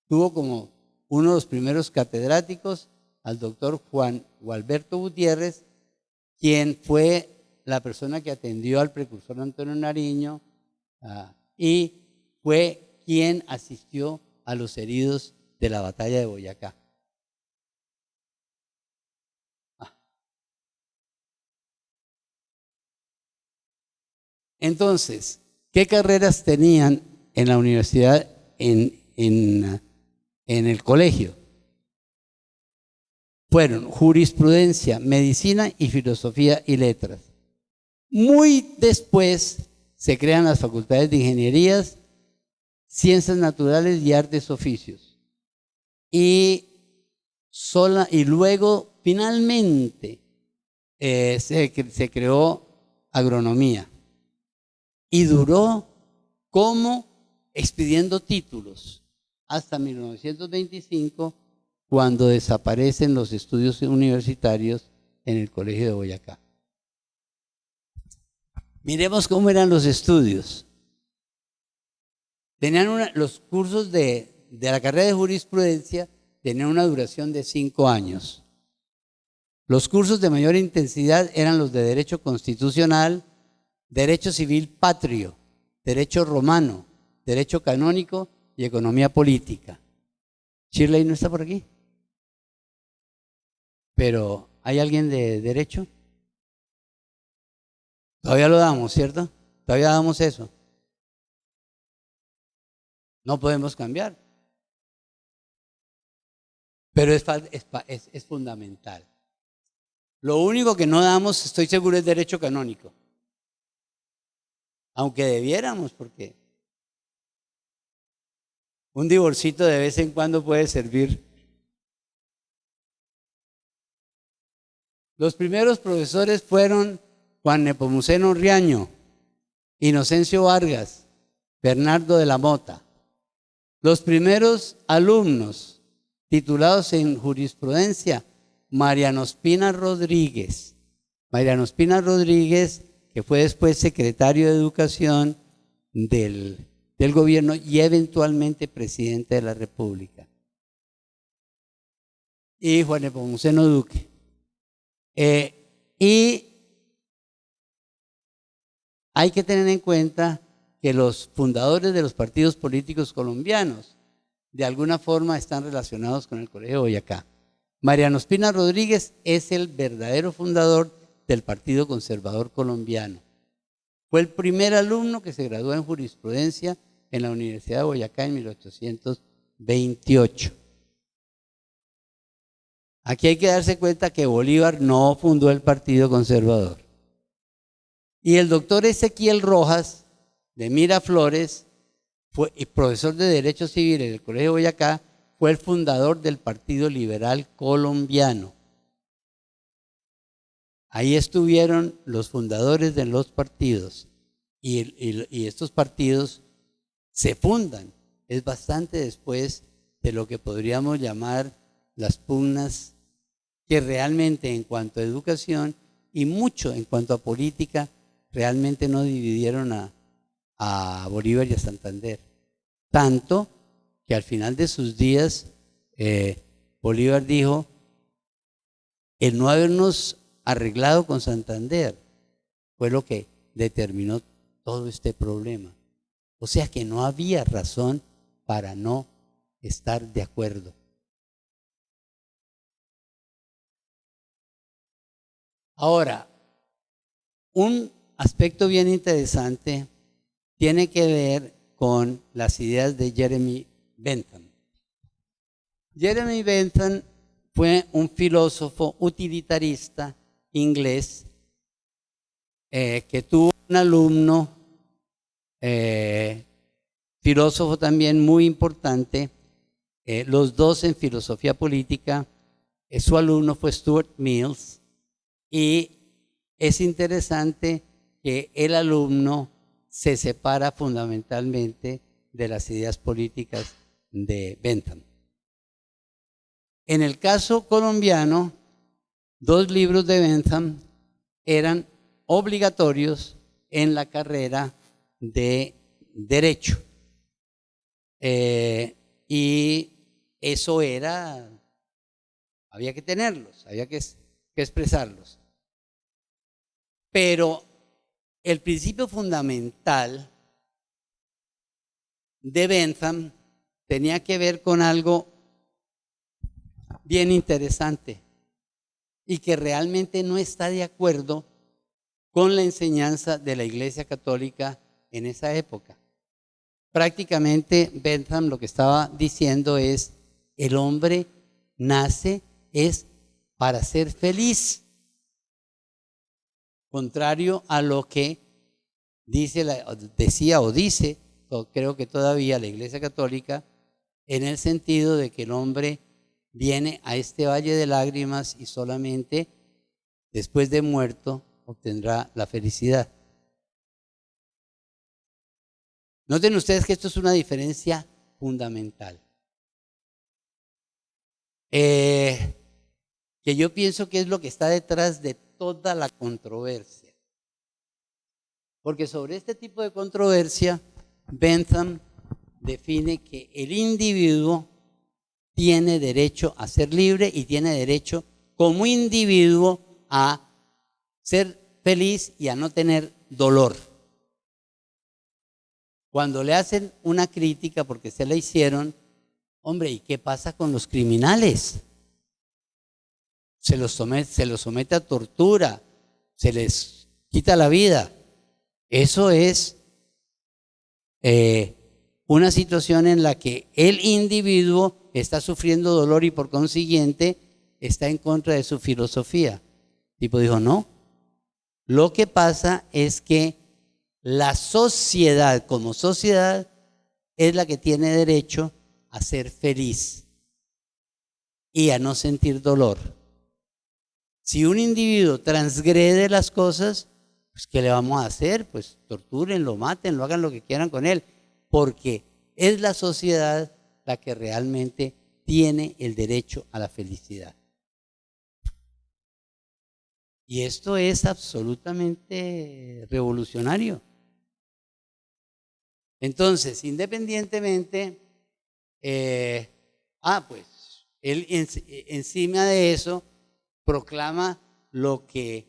tuvo como uno de los primeros catedráticos al doctor Juan Gualberto Gutiérrez, quien fue la persona que atendió al precursor Antonio Nariño y fue quien asistió a los heridos de la batalla de Boyacá. Entonces, ¿qué carreras tenían en la universidad, en el colegio? Fueron jurisprudencia, medicina y filosofía y letras. Muy después se crean las facultades de ingenierías, ciencias naturales y artes oficios. Y luego, finalmente, se creó agronomía. Y duró como expidiendo títulos hasta 1925, cuando desaparecen los estudios universitarios en el Colegio de Boyacá. Miremos cómo eran los estudios. Los cursos de la carrera de jurisprudencia tenían una duración de 5 años. Los cursos de mayor intensidad eran los de Derecho Constitucional, Derecho Civil Patrio, Derecho Romano, Derecho Canónico y Economía Política. Shirley no está por aquí. Pero, ¿hay alguien de Derecho? Todavía lo damos, ¿cierto? Todavía damos eso. No podemos cambiar. Pero es fundamental. Lo único que no damos, estoy seguro, es Derecho Canónico. Aunque debiéramos, porque un divorcito de vez en cuando puede servir. Los primeros profesores fueron Juan Nepomuceno Riaño, Inocencio Vargas, Bernardo de la Mota. Los primeros alumnos titulados en jurisprudencia, Mariano Espina Rodríguez. Mariano Espina Rodríguez, que fue después secretario de Educación del gobierno y eventualmente presidente de la República. Y Juan Nepomuceno Duque. Y hay que tener en cuenta que los fundadores de los partidos políticos colombianos de alguna forma están relacionados con el Colegio de Boyacá. Mariano Espina Rodríguez es el verdadero fundador del Partido Conservador Colombiano. Fue el primer alumno que se graduó en jurisprudencia en la Universidad de Boyacá en 1828. Aquí hay que darse cuenta que Bolívar no fundó el Partido Conservador. Y el doctor Ezequiel Rojas de Miraflores, profesor de Derecho Civil en el Colegio de Boyacá, fue el fundador del Partido Liberal Colombiano. Ahí estuvieron los fundadores de los partidos y estos partidos se fundan. Es bastante después de lo que podríamos llamar las pugnas que realmente en cuanto a educación y mucho en cuanto a política realmente no dividieron a Bolívar y a Santander. Tanto que al final de sus días Bolívar dijo, el no habernos arreglado con Santander fue lo que determinó todo este problema. O sea que no había razón para no estar de acuerdo. Ahora, un aspecto bien interesante tiene que ver con las ideas de Jeremy Bentham. Jeremy Bentham fue un filósofo utilitarista inglés que tuvo un alumno, filósofo también muy importante, los dos en filosofía política. Su alumno fue Stuart Mills, y es interesante que el alumno se separa fundamentalmente de las ideas políticas de Bentham. En el caso colombiano, 2 libros de Bentham eran obligatorios en la carrera de Derecho. Y eso había que tenerlos, había que expresarlos. Pero el principio fundamental de Bentham tenía que ver con algo bien interesante y que realmente no está de acuerdo con la enseñanza de la Iglesia Católica en esa época. Prácticamente Bentham lo que estaba diciendo es: el hombre nace es para ser feliz, contrario a lo que decía o dice, creo que todavía la Iglesia Católica, en el sentido de que el hombre viene a este valle de lágrimas y solamente después de muerto obtendrá la felicidad. Noten ustedes que esto es una diferencia fundamental, que yo pienso que es lo que está detrás de toda la controversia. Porque sobre este tipo de controversia, Bentham define que el individuo tiene derecho a ser libre y tiene derecho como individuo a ser feliz y a no tener dolor. Cuando le hacen una crítica, porque se la hicieron, hombre, ¿y qué pasa con los criminales? Se los somete a tortura, se les quita la vida. Eso es una situación en la que el individuo está sufriendo dolor y por consiguiente está en contra de su filosofía. El tipo dijo, no. Lo que pasa es que la sociedad como sociedad es la que tiene derecho a ser feliz y a no sentir dolor. Si un individuo transgrede las cosas, pues ¿qué le vamos a hacer? Pues tortúrenlo, mátenlo, hagan lo que quieran con él, porque es la sociedad la que realmente tiene el derecho a la felicidad. Y esto es absolutamente revolucionario. Entonces, independientemente, pues él encima de eso proclama lo que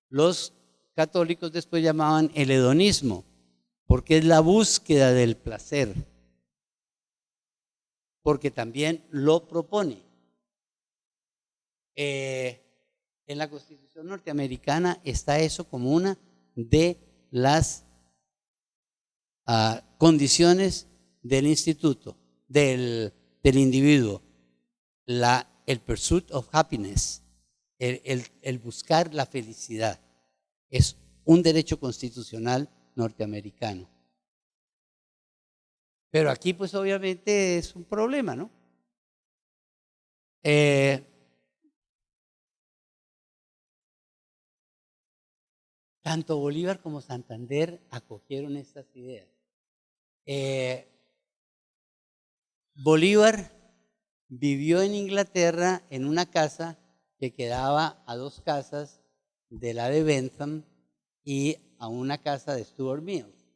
los católicos después llamaban el hedonismo, porque es la búsqueda del placer, porque también lo propone. En la Constitución norteamericana está eso como una de las condiciones del instituto, del individuo, el pursuit of happiness, el buscar la felicidad. Es un derecho constitucional norteamericano. Pero aquí pues obviamente es un problema, ¿no? Tanto Bolívar como Santander acogieron estas ideas. Bolívar vivió en Inglaterra en una casa que quedaba a 2 casas de la de Bentham y a una casa de Stuart Mills,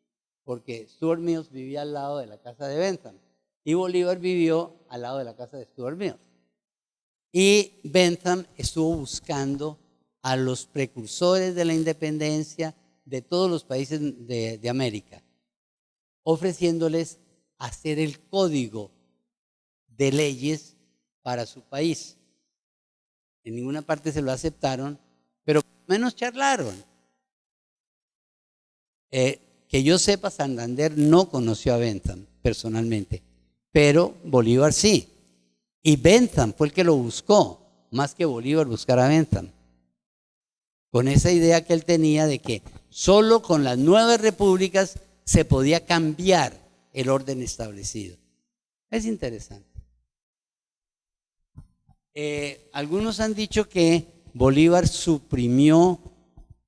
porque Stuart Mills vivía al lado de la casa de Bentham y Bolívar vivió al lado de la casa de Stuart Mills. Y Bentham estuvo buscando a los precursores de la independencia de todos los países de América, ofreciéndoles hacer el código de leyes para su país. En ninguna parte se lo aceptaron, pero por lo menos charlaron. Que yo sepa, Santander no conoció a Bentham personalmente, pero Bolívar sí. Y Bentham fue el que lo buscó. más que Bolívar buscar a Bentham, con esa idea que él tenía de que solo con las nuevas repúblicas se podía cambiar el orden establecido. Es interesante. Algunos han dicho que Bolívar suprimió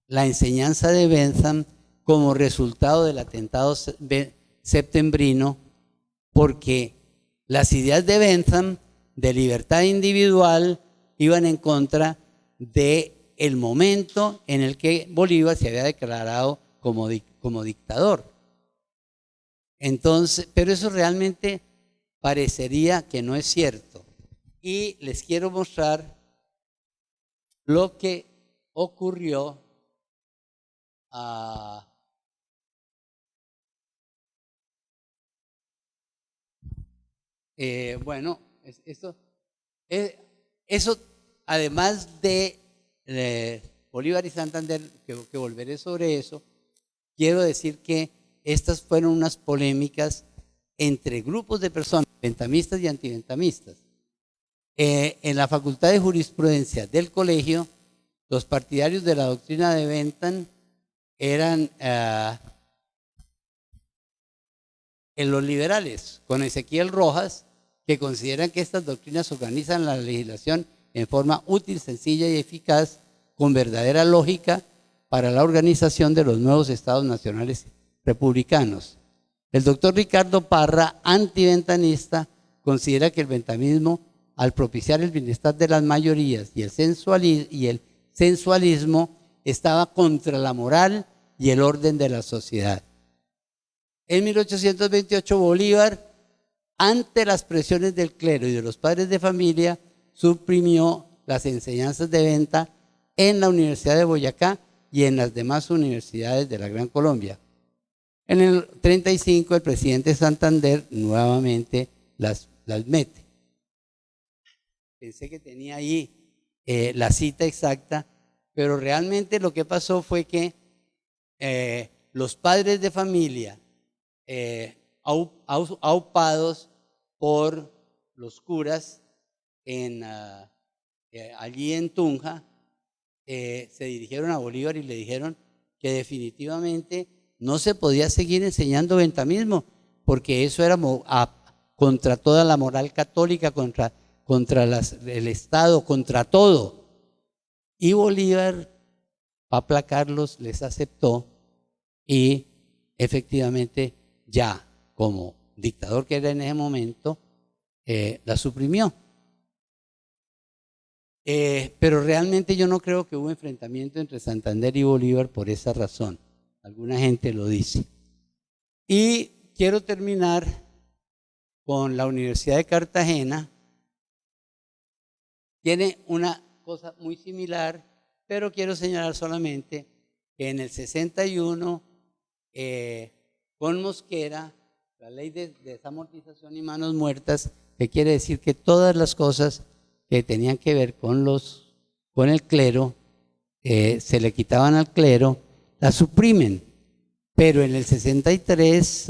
la enseñanza de Bentham como resultado del atentado septembrino, porque las ideas de Bentham de libertad individual iban en contra del momento en el que Bolívar se había declarado como dictador. Entonces, pero eso realmente parecería que no es cierto. Y les quiero mostrar lo que ocurrió bueno, eso además de Bolívar y Santander, que volveré sobre eso, quiero decir que estas fueron unas polémicas entre grupos de personas, bentamistas y antibentamistas. En la Facultad de Jurisprudencia del colegio, los partidarios de la doctrina de Bentham eran en los liberales, con Ezequiel Rojas, que consideran que estas doctrinas organizan la legislación en forma útil, sencilla y eficaz, con verdadera lógica para la organización de los nuevos estados nacionales republicanos. El doctor Ricardo Parra, antibentanista, considera que el bentamismo, al propiciar el bienestar de las mayorías y el sensualismo, estaba contra la moral y el orden de la sociedad. En 1828 Bolívar, ante las presiones del clero y de los padres de familia, suprimió las enseñanzas de Bentham en la Universidad de Boyacá y en las demás universidades de la Gran Colombia. En el 35 el presidente Santander nuevamente las mete. Pensé que tenía ahí la cita exacta, pero realmente lo que pasó fue que los padres de familia aupados por los curas allí en Tunja, se dirigieron a Bolívar y le dijeron que definitivamente no se podía seguir enseñando bentamismo, porque eso era contra toda la moral católica, contra el Estado, contra todo. Y Bolívar, para aplacarlos, les aceptó y efectivamente ya como dictador que era en ese momento, la suprimió. Pero realmente yo no creo que hubo enfrentamiento entre Santander y Bolívar por esa razón. Alguna gente lo dice. Y quiero terminar con la Universidad de Cartagena. Tiene una cosa muy similar, pero quiero señalar solamente que en el 61, con Mosquera, la ley de desamortización y manos muertas, que quiere decir que todas las cosas que tenían que ver con el clero, se le quitaban al clero, la suprimen, pero en el 63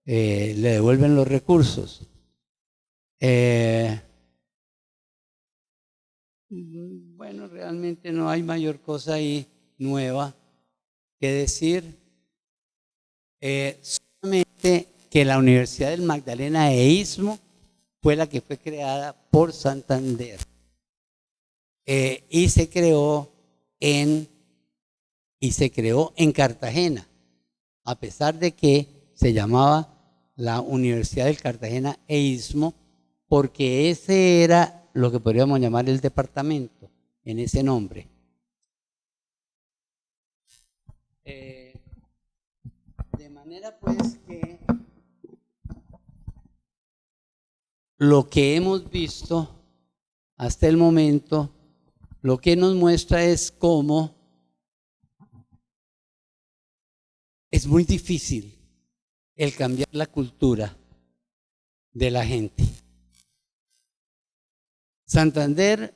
le devuelven los recursos. Bueno, realmente no hay mayor cosa ahí nueva que decir. Solamente que la Universidad del Magdalena e Istmo fue la que fue creada por Santander y se creó en Cartagena, a pesar de que se llamaba la Universidad del Cartagena e Istmo, porque ese era lo que podríamos llamar el departamento en ese nombre. De manera pues que lo que hemos visto hasta el momento, lo que nos muestra es cómo es muy difícil el cambiar la cultura de la gente. Santander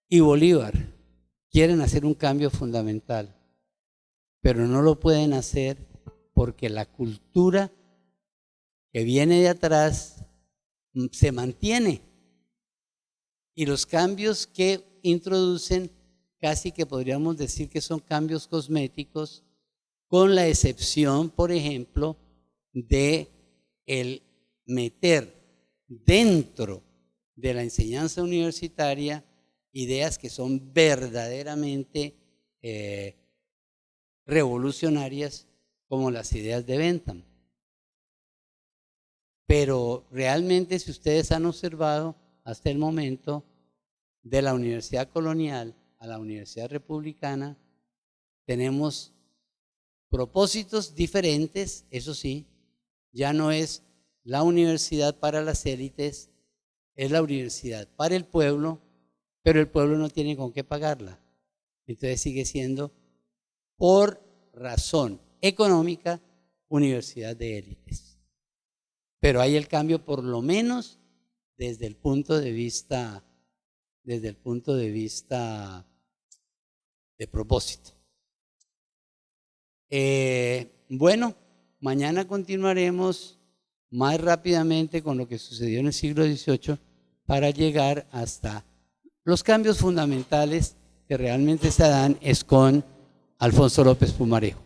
y Bolívar quieren hacer un cambio fundamental, pero no lo pueden hacer porque la cultura que viene de atrás se mantiene Y los cambios que introducen casi que podríamos decir que son cambios cosméticos, con la excepción, por ejemplo, de el meter dentro de la enseñanza universitaria ideas que son verdaderamente revolucionarias, como las ideas de Bentham. Pero realmente, si ustedes han observado hasta el momento, de la Universidad Colonial a la Universidad Republicana, tenemos propósitos diferentes, eso sí. Ya no es la universidad para las élites, es la universidad para el pueblo, pero el pueblo no tiene con qué pagarla. Entonces sigue siendo, por razón económica, universidad de élites. Pero hay el cambio, por lo menos desde el punto de vista de propósito. Bueno, mañana continuaremos más rápidamente con lo que sucedió en el siglo XVIII para llegar hasta los cambios fundamentales que realmente se dan es con Alfonso López Pumarejo.